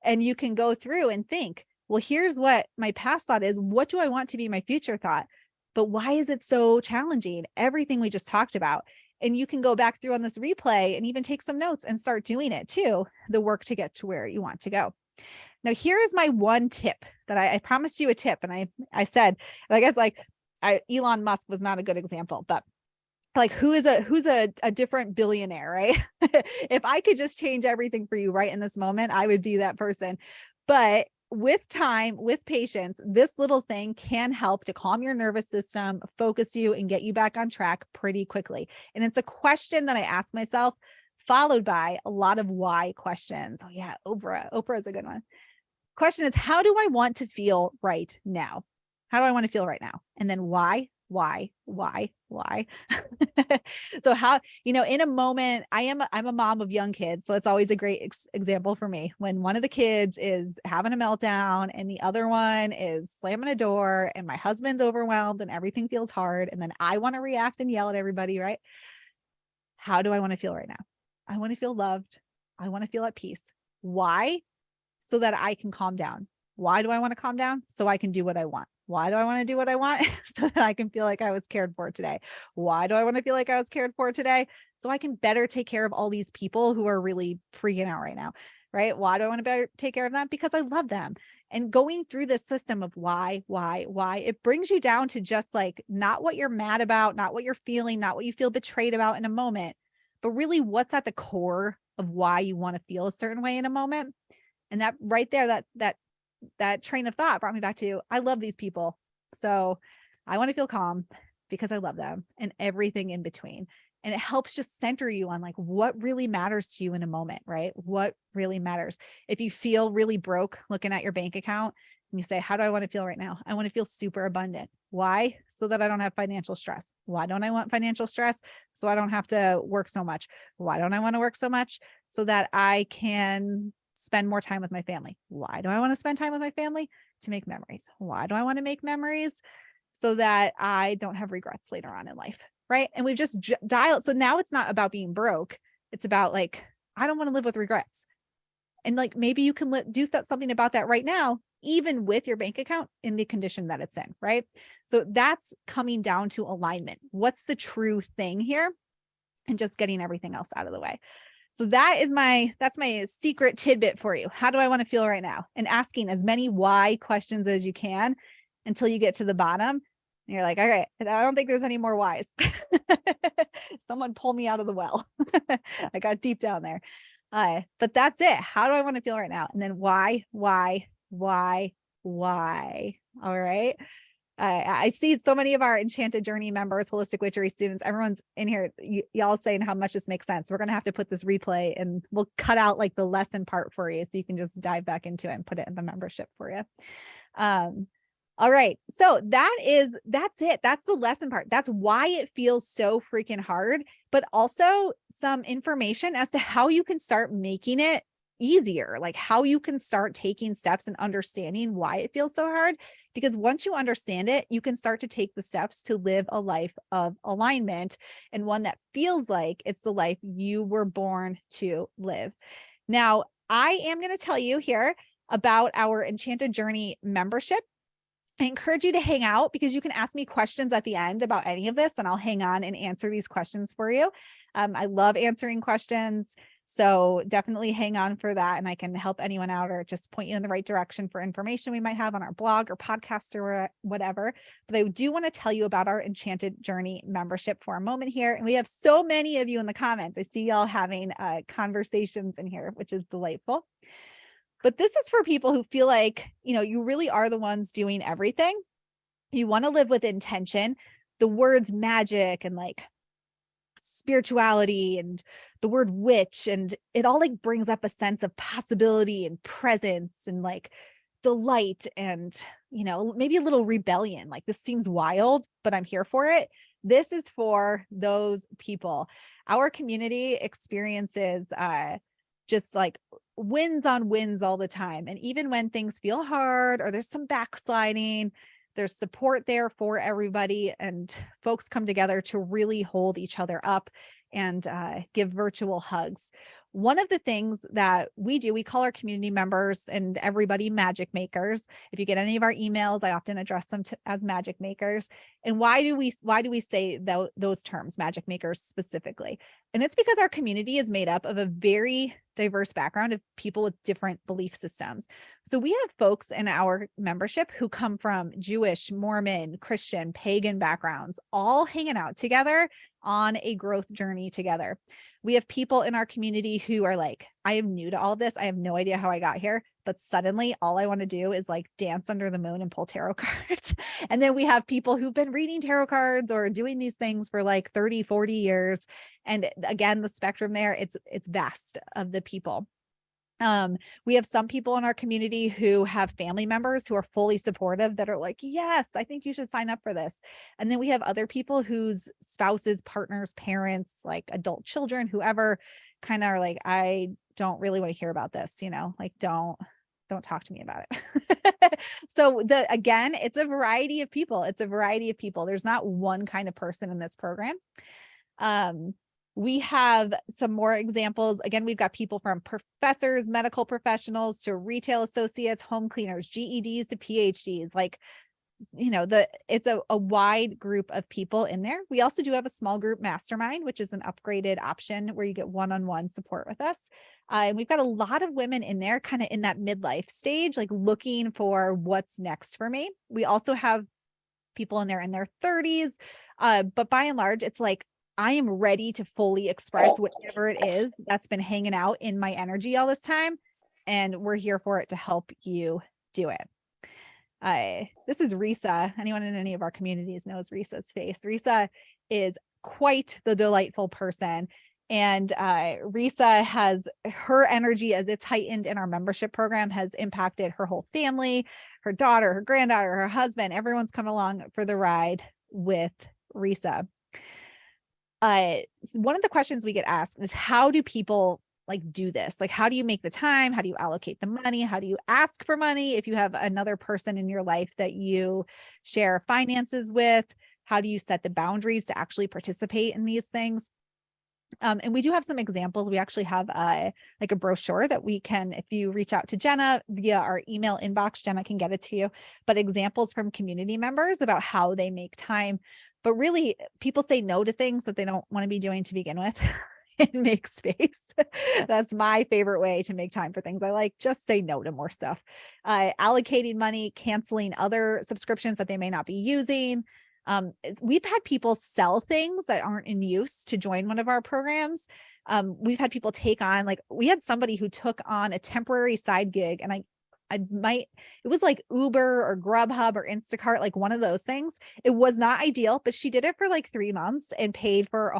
And you can go through and think, well, here's what my past thought is. What do I want to be my future thought? But why is it so challenging? Everything we just talked about. And you can go back through on this replay and even take some notes and start doing it too, the work to get to where you want to go. Now, here is my one tip that I promised you a tip. And I said, and I guess like Elon Musk was not a good example, but like who's a different billionaire, right? If I could just change everything for you right in this moment, I would be that person. But with time, with patience, this little thing can help to calm your nervous system, focus you, and get you back on track pretty quickly. And it's a question that I ask myself, followed by a lot of why questions. Oh yeah, Oprah is a good one. Question is, how do I want to feel right now? How do I want to feel right now? And then why? So how, in a moment, I'm a mom of young kids. So it's always a great example for me when one of the kids is having a meltdown and the other one is slamming a door and my husband's overwhelmed and everything feels hard. And then I want to react and yell at everybody, right? How do I want to feel right now? I want to feel loved. I want to feel at peace. Why? So that I can calm down. Why do I want to calm down? So I can do what I want. Why do I want to do what I want? So that I can feel like I was cared for today. Why do I want to feel like I was cared for today? So I can better take care of all these people who are really freaking out right now, right? Why do I want to better take care of them? Because I love them. And going through this system of why, it brings you down to just like not what you're mad about, not what you're feeling, not what you feel betrayed about in a moment, but really what's at the core of why you want to feel a certain way in a moment. And that right there, that train of thought brought me back to, I love these people. So I want to feel calm because I love them and everything in between. And it helps just center you on like what really matters to you in a moment, right? What really matters. If you feel really broke looking at your bank account and you say, how do I want to feel right now? I want to feel super abundant. Why? So that I don't have financial stress. Why don't I want financial stress? So I don't have to work so much. Why don't I want to work so much? So that I can spend more time with my family. Why do I want to spend time with my family? To make memories. Why do I want to make memories? So that I don't have regrets later on in life, right? And we've just dialed. So now it's not about being broke. It's about like, I don't want to live with regrets. And like, maybe you can do something about that right now, even with your bank account in the condition that it's in, right? So that's coming down to alignment. What's the true thing here? And just getting everything else out of the way. So that's my secret tidbit for you. How do I want to feel right now? And asking as many why questions as you can until you get to the bottom. And you're like, all right, I don't think there's any more whys. Someone pull me out of the well. I got deep down there. But that's it. How do I want to feel right now? And then why? All right. I see so many of our Enchanted Journey members, Holistic Witchery students, everyone's in here, y'all saying how much this makes sense. We're going to have to put this replay and we'll cut out like the lesson part for you so you can just dive back into it and put it in the membership for you. All right. So that's it. That's the lesson part. That's why it feels so freaking hard, but also some information as to how you can start making it easier, like how you can start taking steps and understanding why it feels so hard. Because once you understand it, you can start to take the steps to live a life of alignment, and one that feels like it's the life you were born to live. Now, I am going to tell you here about our Enchanted Journey membership. I encourage you to hang out because you can ask me questions at the end about any of this, and I'll hang on and answer these questions for you. I love answering questions. So definitely hang on for that, and I can help anyone out or just point you in the right direction for information we might have on our blog or podcast or whatever. But I do want to tell you about our Enchanted Journey membership for a moment here. And we have so many of you in the comments. I see y'all having conversations in here, which is delightful. But this is for people who feel like, you really are the ones doing everything. You want to live with intention. The words magic and like spirituality and the word witch, and it all like brings up a sense of possibility and presence and like delight and, maybe a little rebellion. Like, this seems wild, but I'm here for it. This is for those people. Our community experiences just like wins on wins all the time. And even when things feel hard or there's some backsliding, there's support there for everybody, and folks come together to really hold each other up and give virtual hugs. One of the things that we do, we call our community members and everybody magic makers. If you get any of our emails, I often address them as magic makers. And why do we say those terms, magic makers specifically? And it's because our community is made up of a very diverse background of people with different belief systems. So we have folks in our membership who come from Jewish, Mormon, Christian, pagan backgrounds, all hanging out together on a growth journey together. We have people in our community who are like, I am new to all this. I have no idea how I got here, but suddenly all I want to do is like dance under the moon and pull tarot cards. And then we have people who've been reading tarot cards or doing these things for like 30, 40 years. And again, the spectrum there, it's vast of the people. We have some people in our community who have family members who are fully supportive that are like, yes, I think you should sign up for this. And then we have other people whose spouses, partners, parents, like adult children, whoever kind of are like, I don't really want to hear about this, like don't talk to me about it. So again, it's a variety of people. It's a variety of people. There's not one kind of person in this program. We have some more examples. Again, we've got people from professors, medical professionals to retail associates, home cleaners, GEDs to PhDs. Like, it's a wide group of people in there. We also do have a small group mastermind, which is an upgraded option where you get one-on-one support with us. And we've got a lot of women in there kind of in that midlife stage, like looking for what's next for me. We also have people in there in their 30s. But by and large, it's like, I am ready to fully express whatever it is that's been hanging out in my energy all this time. And we're here for it to help you do it. This is Risa. Anyone in any of our communities knows Risa's face. Risa is quite the delightful person. And Risa has her energy, as it's heightened in our membership program, has impacted her whole family, her daughter, her granddaughter, her husband. Everyone's come along for the ride with Risa. One of the questions we get asked is, how do people like do this? Like, how do you make the time? How do you allocate the money? How do you ask for money? If you have another person in your life that you share finances with, how do you set the boundaries to actually participate in these things? And we do have some examples. We actually have like a brochure that we can, if you reach out to Jenna via our email inbox, Jenna can get it to you, but examples from community members about how they make time. But really, people say no to things that they don't want to be doing to begin with and make space. That's my favorite way to make time for things I like. Just say no to more stuff. Allocating money, canceling other subscriptions that they may not be using. We've had people sell things that aren't in use to join one of our programs. We've had people take on, like, we had somebody who took on a temporary side gig, and it was like Uber or Grubhub or Instacart, like one of those things. It was not ideal, but she did it for like 3 months and paid for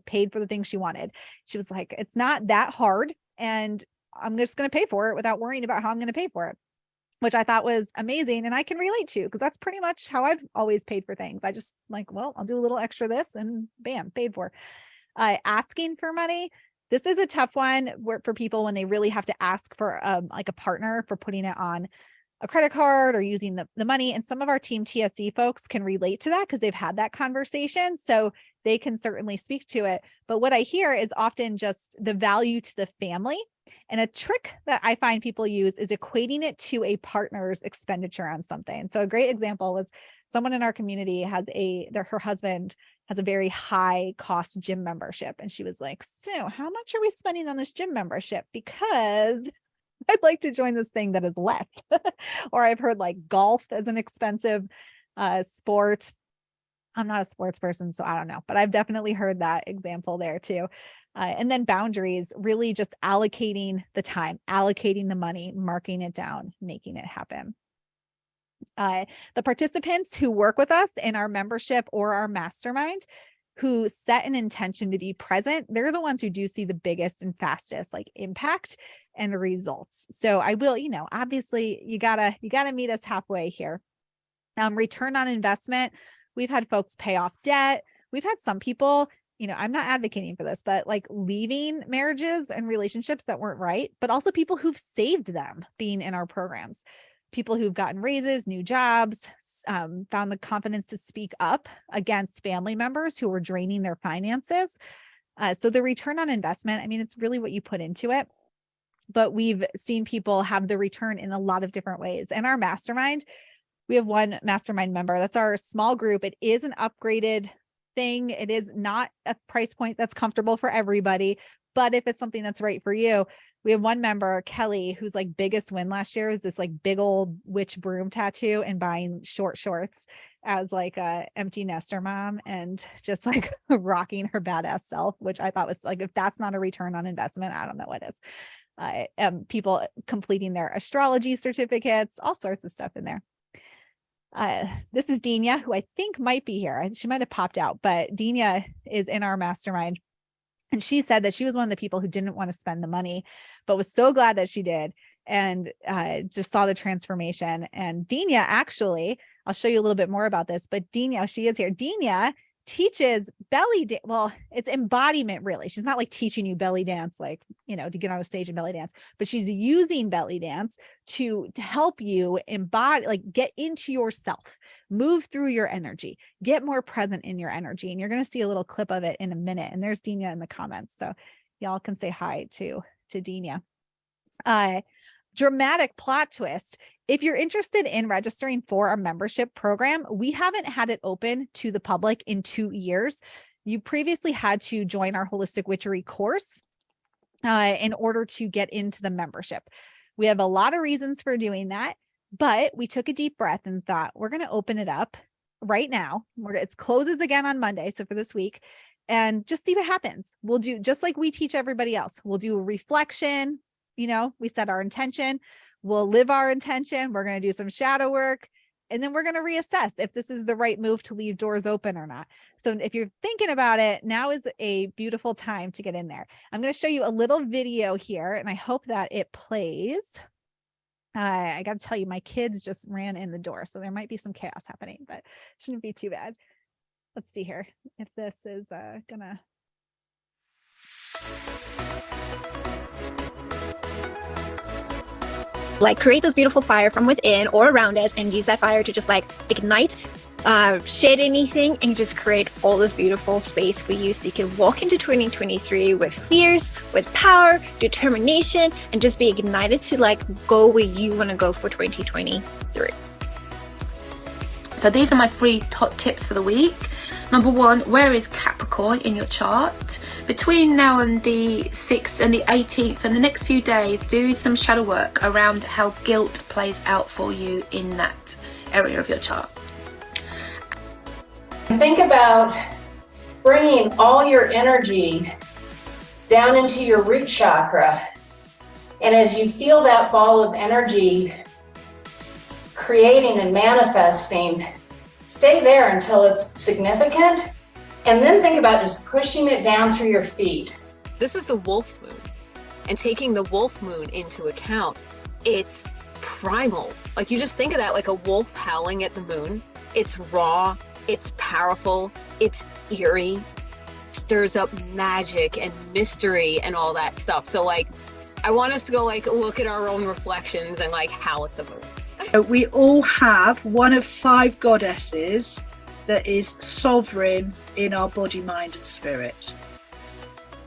paid for the things she wanted. She was like, it's not that hard, and I'm just going to pay for it without worrying about how I'm going to pay for it, which I thought was amazing. And I can relate to, because that's pretty much how I've always paid for things. I just like, well, I'll do a little extra this and bam, paid for. Asking for money. This is a tough one for people when they really have to ask for like a partner for putting it on a credit card or using the money. And some of our team TSC folks can relate to that because they've had that conversation. So they can certainly speak to it. But what I hear is often just the value to the family. And a trick that I find people use is equating it to a partner's expenditure on something. So a great example was someone in our community has her husband has a very high cost gym membership. And she was like, so how much are we spending on this gym membership? Because I'd like to join this thing that is less. Or I've heard like golf as an expensive sport. I'm not a sports person, so I don't know, but I've definitely heard that example there too. And then boundaries, really just allocating the time, allocating the money, marking it down, making it happen. The participants who work with us in our membership or our mastermind, who set an intention to be present, they're the ones who do see the biggest and fastest like impact and results. So I will, obviously you gotta meet us halfway here. Return on investment. We've had folks pay off debt. We've had some people, I'm not advocating for this, but like leaving marriages and relationships that weren't right, but also people who've saved them being in our programs. People who've gotten raises, new jobs, found the confidence to speak up against family members who were draining their finances. So the return on investment, it's really what you put into it. But we've seen people have the return in a lot of different ways. In our mastermind, we have one mastermind member. That's our small group. It is an upgraded thing. It is not a price point that's comfortable for everybody. But if it's something that's right for you, we have one member, Kelly, whose like biggest win last year was this like big old witch broom tattoo and buying short shorts as like a empty nester mom and just like rocking her badass self, which I thought was like, if that's not a return on investment, I don't know what is. People completing their astrology certificates, all sorts of stuff in there. This is Dina, who I think might be here. She might have popped out, but Dina is in our mastermind. And she said that she was one of the people who didn't want to spend the money, but was so glad that she did and just saw the transformation. And Dina, actually, I'll show you a little bit more about this, but Dina, she is here. Dina teaches belly dance. Well, it's embodiment, really. She's not like teaching you belly dance, like, to get on a stage and belly dance, but she's using belly dance to help you embody, like get into yourself, move through your energy, get more present in your energy. And you're going to see a little clip of it in a minute. And there's Dina in the comments. So y'all can say hi to Dina. Dramatic plot twist. If you're interested in registering for our membership program, we haven't had it open to the public in 2 years. You previously had to join our Holistic Witchery course in order to get into the membership. We have a lot of reasons for doing that, but we took a deep breath and thought, we're going to open it up right now. It closes again on Monday. So for this week, and just see what happens. We'll do just like we teach everybody else. We'll do a reflection. We set our intention. We'll live our intention. We're going to do some shadow work. And then we're going to reassess if this is the right move to leave doors open or not. So if you're thinking about it, now is a beautiful time to get in there. I'm going to show you a little video here, and I hope that it plays. I got to tell you, my kids just ran in the door, so there might be some chaos happening, but shouldn't be too bad. Let's see here if this is gonna. Like create this beautiful fire from within or around us and use that fire to just like ignite, shed anything and just create all this beautiful space for you so you can walk into 2023 with fierce, with power, determination, and just be ignited to like go where you want to go for 2023. So these are my 3 top tips for the week. Number 1, where is Capricorn in your chart? Between now and the 6th and the 18th and the next few days, do some shadow work around how guilt plays out for you in that area of your chart. Think about bringing all your energy down into your root chakra. And as you feel that ball of energy creating and manifesting, stay there until it's significant, and then think about just pushing it down through your feet. This is the wolf moon, and taking the wolf moon into account, it's primal. Like you just think of that like a wolf howling at the moon. It's raw, it's powerful, it's eerie. stirs up magic and mystery and all that stuff. So like, I want us to go like look at our own reflections and like howl at the moon. We all have one of 5 goddesses that is sovereign in our body, mind and spirit.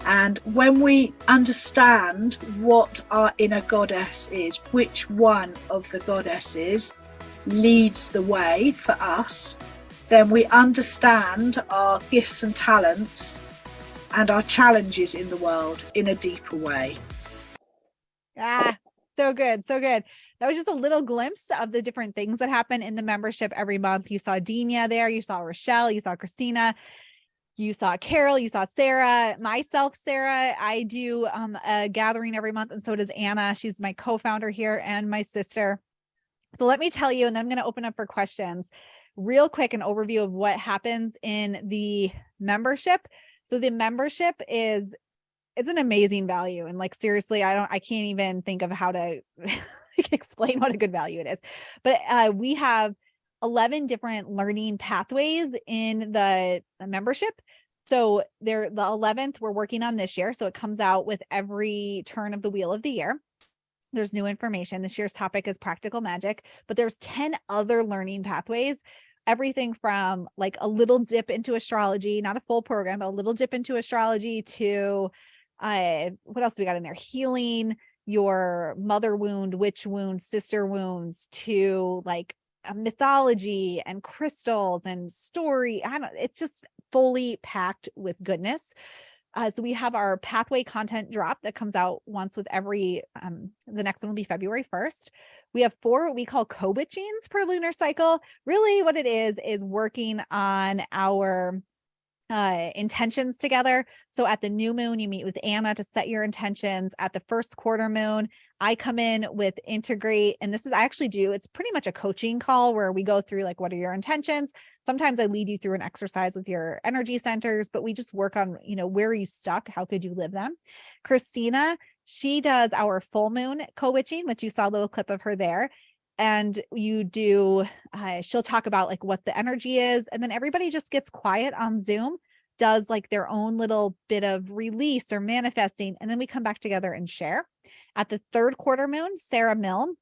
And when we understand what our inner goddess is, which one of the goddesses leads the way for us, then we understand our gifts and talents and our challenges in the world in a deeper way. So good. So good. That was just a little glimpse of the different things that happen in the membership every month. You saw Dina there, you saw Rochelle, you saw Christina, you saw Carol, you saw Sarah, myself, Sarah. I do a gathering every month, and so does Anna. She's my co-founder here, and my sister. So let me tell you, and then I'm going to open up for questions. Real quick, an overview of what happens in the membership. So the membership it's an amazing value. And like, seriously, I can't even think of how to explain what a good value it is. But we have 11 different learning pathways in the membership. So the 11th we're working on this year. So it comes out with every turn of the wheel of the year. There's new information. This year's topic is practical magic, but there's 10 other learning pathways. Everything from like a little dip into astrology, not a full program, but a little dip into astrology, to what else do we got in there? Healing your mother wound, witch wound, sister wounds, to like mythology and crystals and story. It's just fully packed with goodness. So we have our pathway content drop that comes out once with every, the next one will be February 1st. We have 4 what we call co-bitchings per lunar cycle. Really what it is working on our intentions together. So at the new moon, you meet with Anna to set your intentions. At the first quarter moon, I come in with integrate. And this is, I actually do, it's pretty much a coaching call where we go through like, what are your intentions? Sometimes I lead you through an exercise with your energy centers, but we just work on, where are you stuck? How could you live them? Christina, she does our full moon co-witching, which you saw a little clip of her there. And you do, she'll talk about like what the energy is. And then everybody just gets quiet on Zoom, does like their own little bit of release or manifesting. And then we come back together and share. At the third quarter moon, Sarah Milne,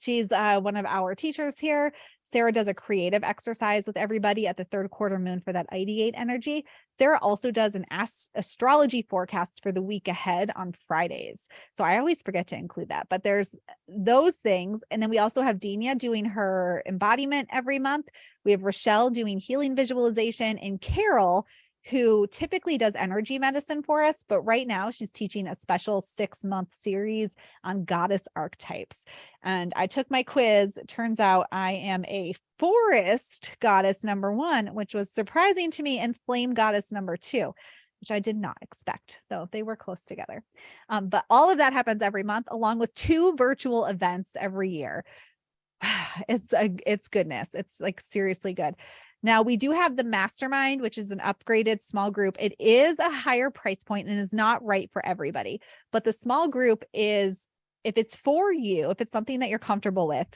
she's one of our teachers here. Sarah does a creative exercise with everybody at the third quarter moon for that ideate energy. Sarah also does an astrology forecast for the week ahead on Fridays. So I always forget to include that, but there's those things. And then we also have Dina doing her embodiment every month. We have Rochelle doing healing visualization, and Carol, who typically does energy medicine for us, but right now she's teaching a special 6-month series on goddess archetypes. And I took my quiz. It turns out I am a forest goddess number 1, which was surprising to me, and flame goddess number 2, which I did not expect, though they were close together. But all of that happens every month, along with 2 virtual events every year. It's goodness. It's like seriously good. Now we do have the mastermind, which is an upgraded small group. It is a higher price point and is not right for everybody, but the small group is, if it's for you, if it's something that you're comfortable with,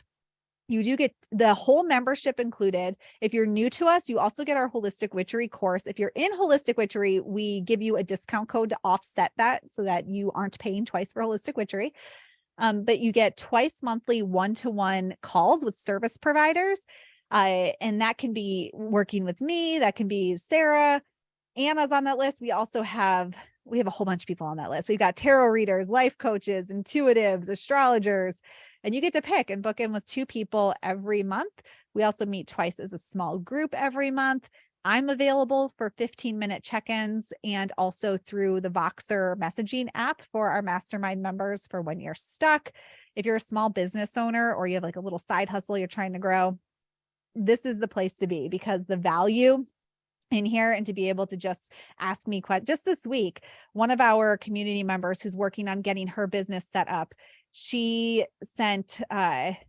you do get the whole membership included. If you're new to us, you also get our holistic witchery course. If you're in holistic witchery, we give you a discount code to offset that so that you aren't paying twice for holistic witchery. But you get twice monthly one-to-one calls with service providers. And that can be working with me, that can be Sarah, Anna's on that list. We have a whole bunch of people on that list. So you got tarot readers, life coaches, intuitives, astrologers, and you get to pick and book in with 2 people every month. We also meet twice as a small group every month. I'm available for 15-minute check-ins, and also through the Voxer messaging app for our mastermind members for when you're stuck. If you're a small business owner or you have like a little side hustle you're trying to grow, this is the place to be, because the value in here, and to be able to just ask me questions. Just this week, one of our community members who's working on getting her business set up, she sent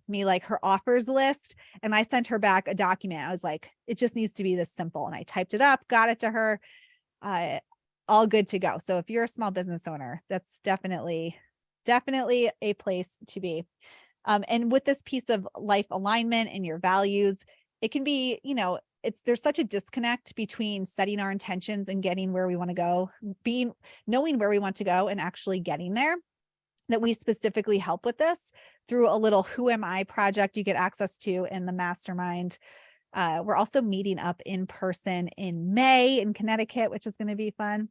me like her offers list, and I sent her back a document. I was like, it just needs to be this simple. And I typed it up, got it to her, all good to go. So if you're a small business owner, that's definitely a place to be. And with this piece of life alignment and your values, it can be, there's such a disconnect between setting our intentions and getting where we want to go, knowing where we want to go and actually getting there, that we specifically help with this through a little Who Am I project you get access to in the mastermind. We're also meeting up in person in May in Connecticut, which is going to be fun.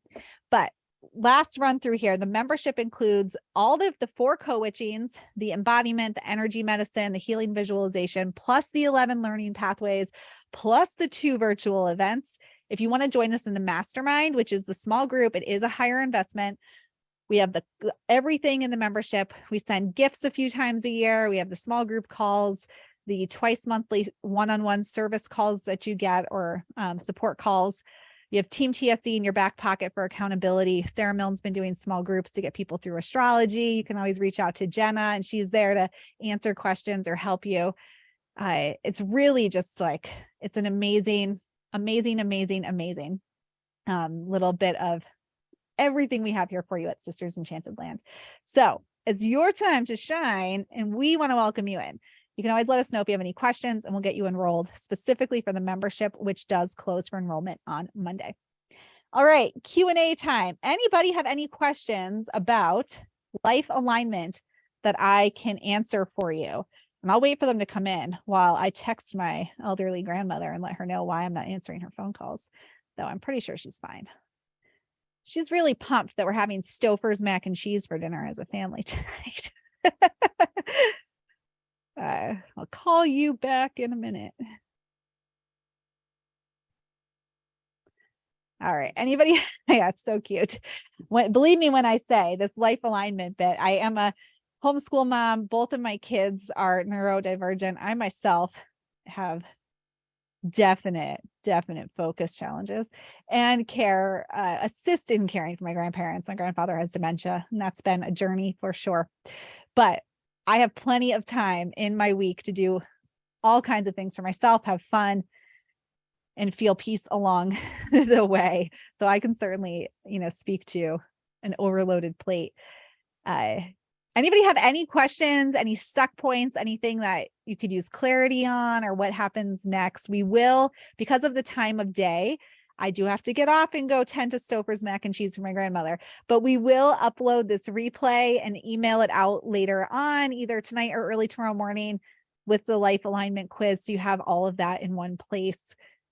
But last run through here, the membership includes all the 4 co-witchings, the embodiment, the energy medicine, the healing visualization, plus the 11 learning pathways, plus the 2 virtual events. If you want to join us in the mastermind, which is the small group, it is a higher investment. We have everything in the membership. We send gifts a few times a year. We have the small group calls, the twice monthly one-on-one service calls that you get, or support calls. You have Team TSE in your back pocket for accountability. Sarah Milne's been doing small groups to get people through astrology. You can always reach out to Jenna, and she's there to answer questions or help you. It's really just like, it's an amazing little bit of everything we have here for you at Sisters Enchanted Land. So it's your time to shine, and we want to welcome you in. You can always let us know if you have any questions, and we'll get you enrolled specifically for the membership, which does close for enrollment on Monday. All right, Q&A time. Anybody have any questions about life alignment that I can answer for you? And I'll wait for them to come in while I text my elderly grandmother and let her know why I'm not answering her phone calls, though I'm pretty sure she's fine. She's really pumped that we're having Stouffer's mac and cheese for dinner as a family tonight. I'll call you back in a minute. All right. Anybody? Yeah, it's so cute. Believe me when I say this life alignment bit, I am a homeschool mom. Both of my kids are neurodivergent. I myself have definite focus challenges and assist in caring for my grandparents. My grandfather has dementia, and that's been a journey for sure. But I have plenty of time in my week to do all kinds of things for myself, have fun, and feel peace along the way. So I can certainly, speak to an overloaded plate. Anybody have any questions, any stuck points, anything that you could use clarity on, or what happens next? We will, because of the time of day, I do have to get off and go tend to Stouffer's mac and cheese for my grandmother, but we will upload this replay and email it out later on, either tonight or early tomorrow morning, with the life alignment quiz. So you have all of that in one place.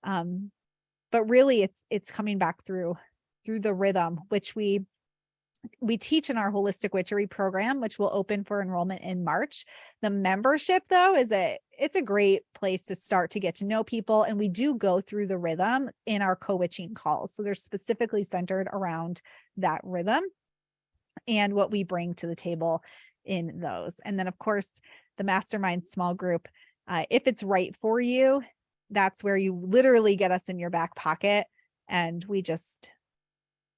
But really it's coming back through the rhythm, which we teach in our holistic witchery program, which will open for enrollment in March. The membership, though, it's a great place to start to get to know people. And we do go through the rhythm in our co-witching calls. So they're specifically centered around that rhythm and what we bring to the table in those. And then, of course, the mastermind small group, if it's right for you, that's where you literally get us in your back pocket, and we just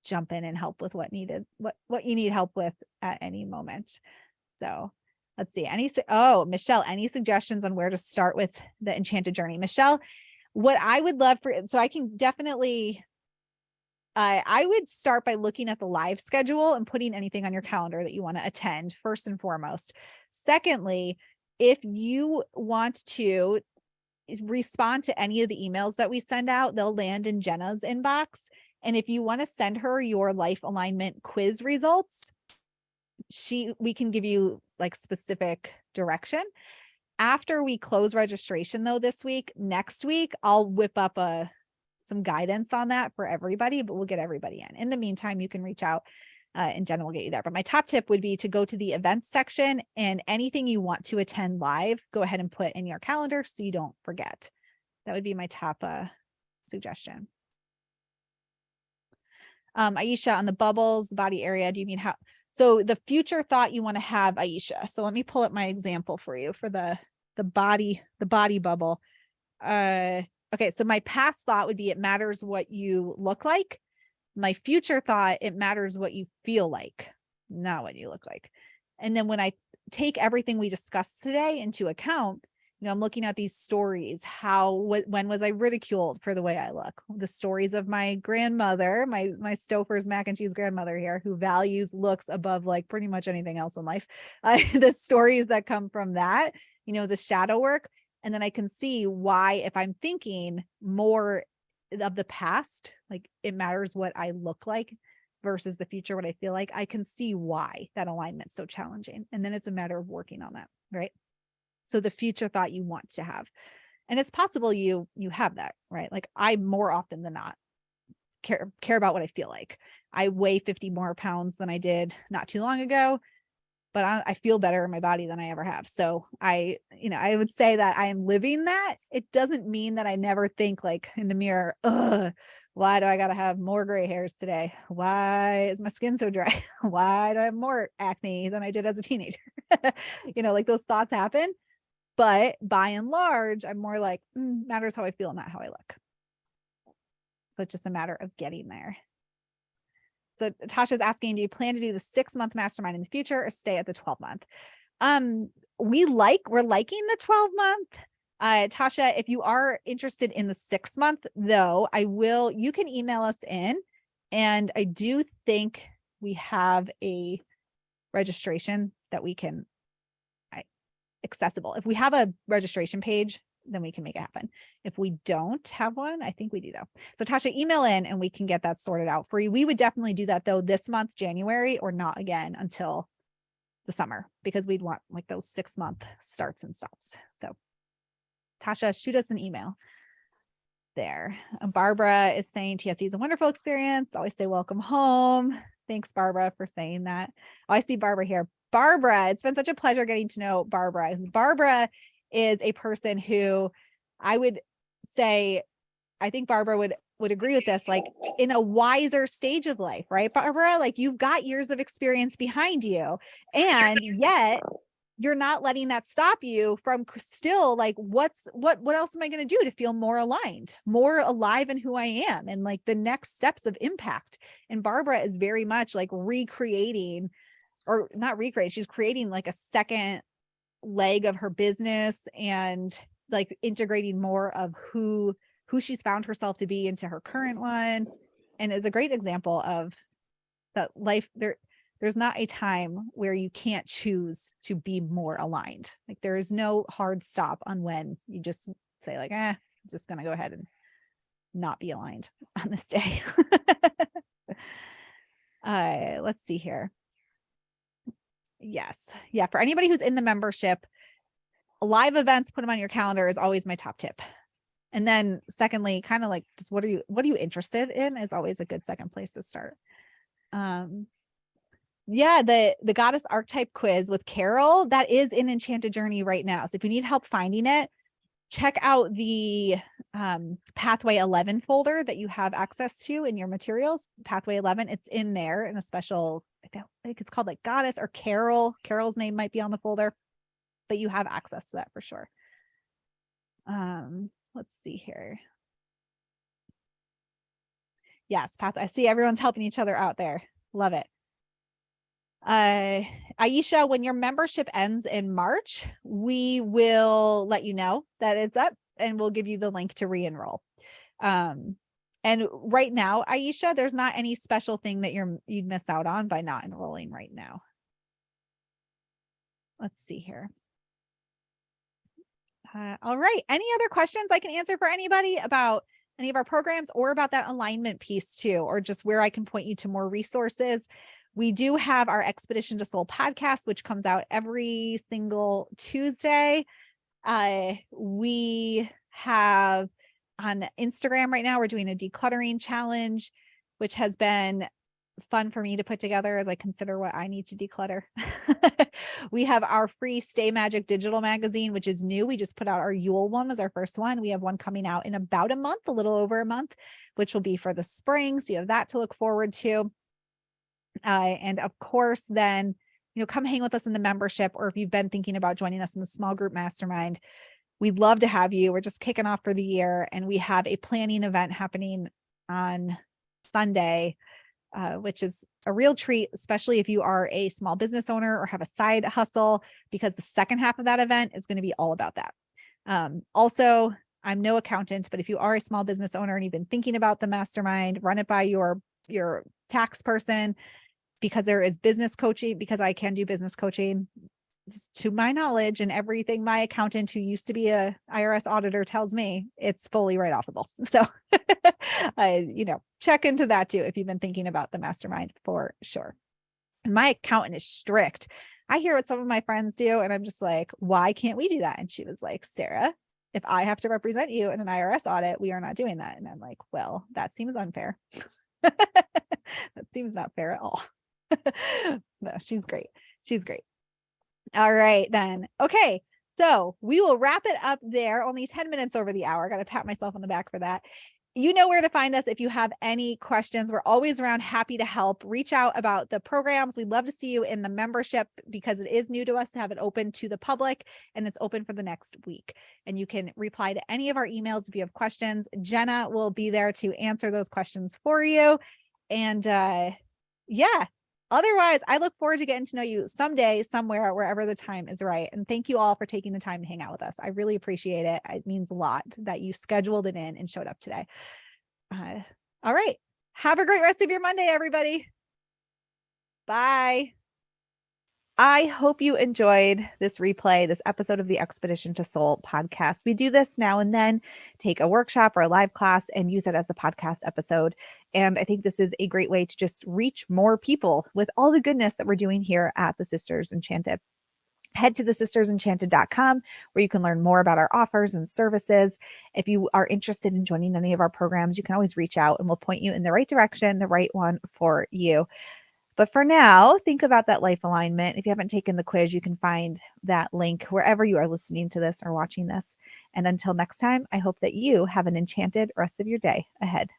jump in and help with what you need help with at any moment. So let's see. Michelle, any suggestions on where to start with the Enchanted Journey? Michelle, what I would love so I can definitely, I would start by looking at the live schedule and putting anything on your calendar that you want to attend, first and foremost. Secondly, if you want to respond to any of the emails that we send out, they'll land in Jenna's inbox. And if you want to send her your life alignment quiz results, we can give you like specific direction. After we close registration, though, next week, I'll whip up some guidance on that for everybody, but we'll get everybody in. In the meantime, you can reach out and Jenna will get you there. But my top tip would be to go to the events section, and anything you want to attend live, go ahead and put in your calendar so you don't forget. That would be my top suggestion. Aisha, on the bubbles, the body area, do you mean how? So the future thought you want to have, Aisha. So let me pull up my example for you for the body bubble. Okay, so my past thought would be it matters what you look like. My future thought, it matters what you feel like, not what you look like. And then when I take everything we discussed today into account, I'm looking at these stories. When was I ridiculed for the way I look? The stories of my grandmother, my Stouffer's mac and cheese grandmother here, who values looks above like pretty much anything else in life. The stories that come from that, the shadow work, And then I can see why, if I'm thinking more of the past, like it matters what I look like versus the future, what I feel like, I can see why that alignment's so challenging. And then it's a matter of working on that, right? So the future thought you want to have. And it's possible you have that, right? Like I more often than not care about what I feel like. I weigh 50 more pounds than I did not too long ago, but I feel better in my body than I ever have. So I would say that I am living that. It doesn't mean that I never think like in the mirror, ugh, why do I got to have more gray hairs today? Why is my skin so dry? Why do I have more acne than I did as a teenager? Like those thoughts happen. But by and large, I'm more like, matters how I feel, not how I look. So it's just a matter of getting there. So Tasha's asking, do you plan to do the 6-month mastermind in the future or stay at the 12-month? We're liking the 12-month. Tasha, if you are interested in the 6-month though, you can email us in, and I do think we have a registration that we can accessible. If we have a registration page, then we can make it happen. If we don't have one, I think we do though. So Tasha, email in and we can get that sorted out for you. We would definitely do that though this month, January, or not again until the summer, because we'd want like those 6-month starts and stops. So Tasha, shoot us an email there. Barbara is saying TSC is a wonderful experience. Always say welcome home. Thanks, Barbara, for saying that. Oh, I see Barbara here. Barbara, it's been such a pleasure getting to know Barbara. Barbara is a person who I would say, I think Barbara would agree with this, like in a wiser stage of life, right? Barbara, like you've got years of experience behind you, and yet you're not letting that stop you from still like, what else am I going to do to feel more aligned, more alive in who I am, and like the next steps of impact. And Barbara is very much like recreating, or not recreating, she's creating like a second leg of her business and like integrating more of who she's found herself to be into her current one, and is a great example of that life. There's not a time where you can't choose to be more aligned. Like there is no hard stop on when you just say like, I'm just going to go ahead and not be aligned on this day. Let's see here. Yes. Yeah. For anybody who's in the membership, live events, put them on your calendar is always my top tip. And then secondly, kind of like just what are you interested in is always a good second place to start. Yeah, the goddess archetype quiz with Carol, that is in Enchanted Journey right now. So if you need help finding it, check out the Pathway 11 folder that you have access to in your materials. Pathway 11, it's in there in a special, I think it's called like Goddess or Carol. Carol's name might be on the folder, but you have access to that for sure. Let's see here. Yes, I see everyone's helping each other out there. Love it. Aisha, when your membership ends in March, we will let you know that it's up, and we'll give you the link to re-enroll. And right now, Aisha, there's not any special thing that you'd miss out on by not enrolling right now. Let's see here. All right. Any other questions I can answer for anybody about any of our programs, or about that alignment piece too, or just where I can point you to more resources? We do have our Expedition to Soul podcast, which comes out every single Tuesday. We have on Instagram right now, we're doing a decluttering challenge, which has been fun for me to put together as I consider what I need to declutter. We have our free Stay Magic digital magazine, which is new. We just put out our Yule one as our first one. We have one coming out in about a month, a little over a month, which will be for the spring. So you have that to look forward to. And of course, then, come hang with us in the membership, or if you've been thinking about joining us in the small group mastermind, we'd love to have you. We're just kicking off for the year, and we have a planning event happening on Sunday, which is a real treat, especially if you are a small business owner or have a side hustle, because the second half of that event is going to be all about that. Also, I'm no accountant, but if you are a small business owner and you've been thinking about the mastermind, run it by your tax person, because there is business coaching, because I can do business coaching. to my knowledge and everything my accountant who used to be a IRS auditor tells me, it's fully write-offable. So check into that too if you've been thinking about the mastermind for sure. And my accountant is strict. I hear what some of my friends do and I'm just like, why can't we do that? And she was like, Sarah, if I have to represent you in an IRS audit, we are not doing that. And I'm like, well, that seems unfair. That seems not fair at all. No, she's great. She's great. All right, then. Okay. So we will wrap it up there. Only 10 minutes over the hour. Got to pat myself on the back for that. You know where to find us if you have any questions. We're always around, happy to help. Reach out about the programs. We'd love to see you in the membership because it is new to us to have it open to the public, and it's open for the next week. And you can reply to any of our emails if you have questions. Jenna will be there to answer those questions for you. And yeah, otherwise, I look forward to getting to know you someday, somewhere, wherever the time is right. And thank you all for taking the time to hang out with us. I really appreciate it. It means a lot that you scheduled it in and showed up today. All right. Have a great rest of your Monday, everybody. Bye. I hope you enjoyed this replay, this episode of the Expedition to Soul podcast. We do this now and then, take a workshop or a live class and use it as the podcast episode. And I think this is a great way to just reach more people with all the goodness that we're doing here at the Sisters Enchanted. Head to thesistersenchanted.com where you can learn more about our offers and services. If you are interested in joining any of our programs, you can always reach out and we'll point you in the right direction, the right one for you. But for now, think about that life alignment. If you haven't taken the quiz, you can find that link wherever you are listening to this or watching this. And until next time, I hope that you have an enchanted rest of your day ahead.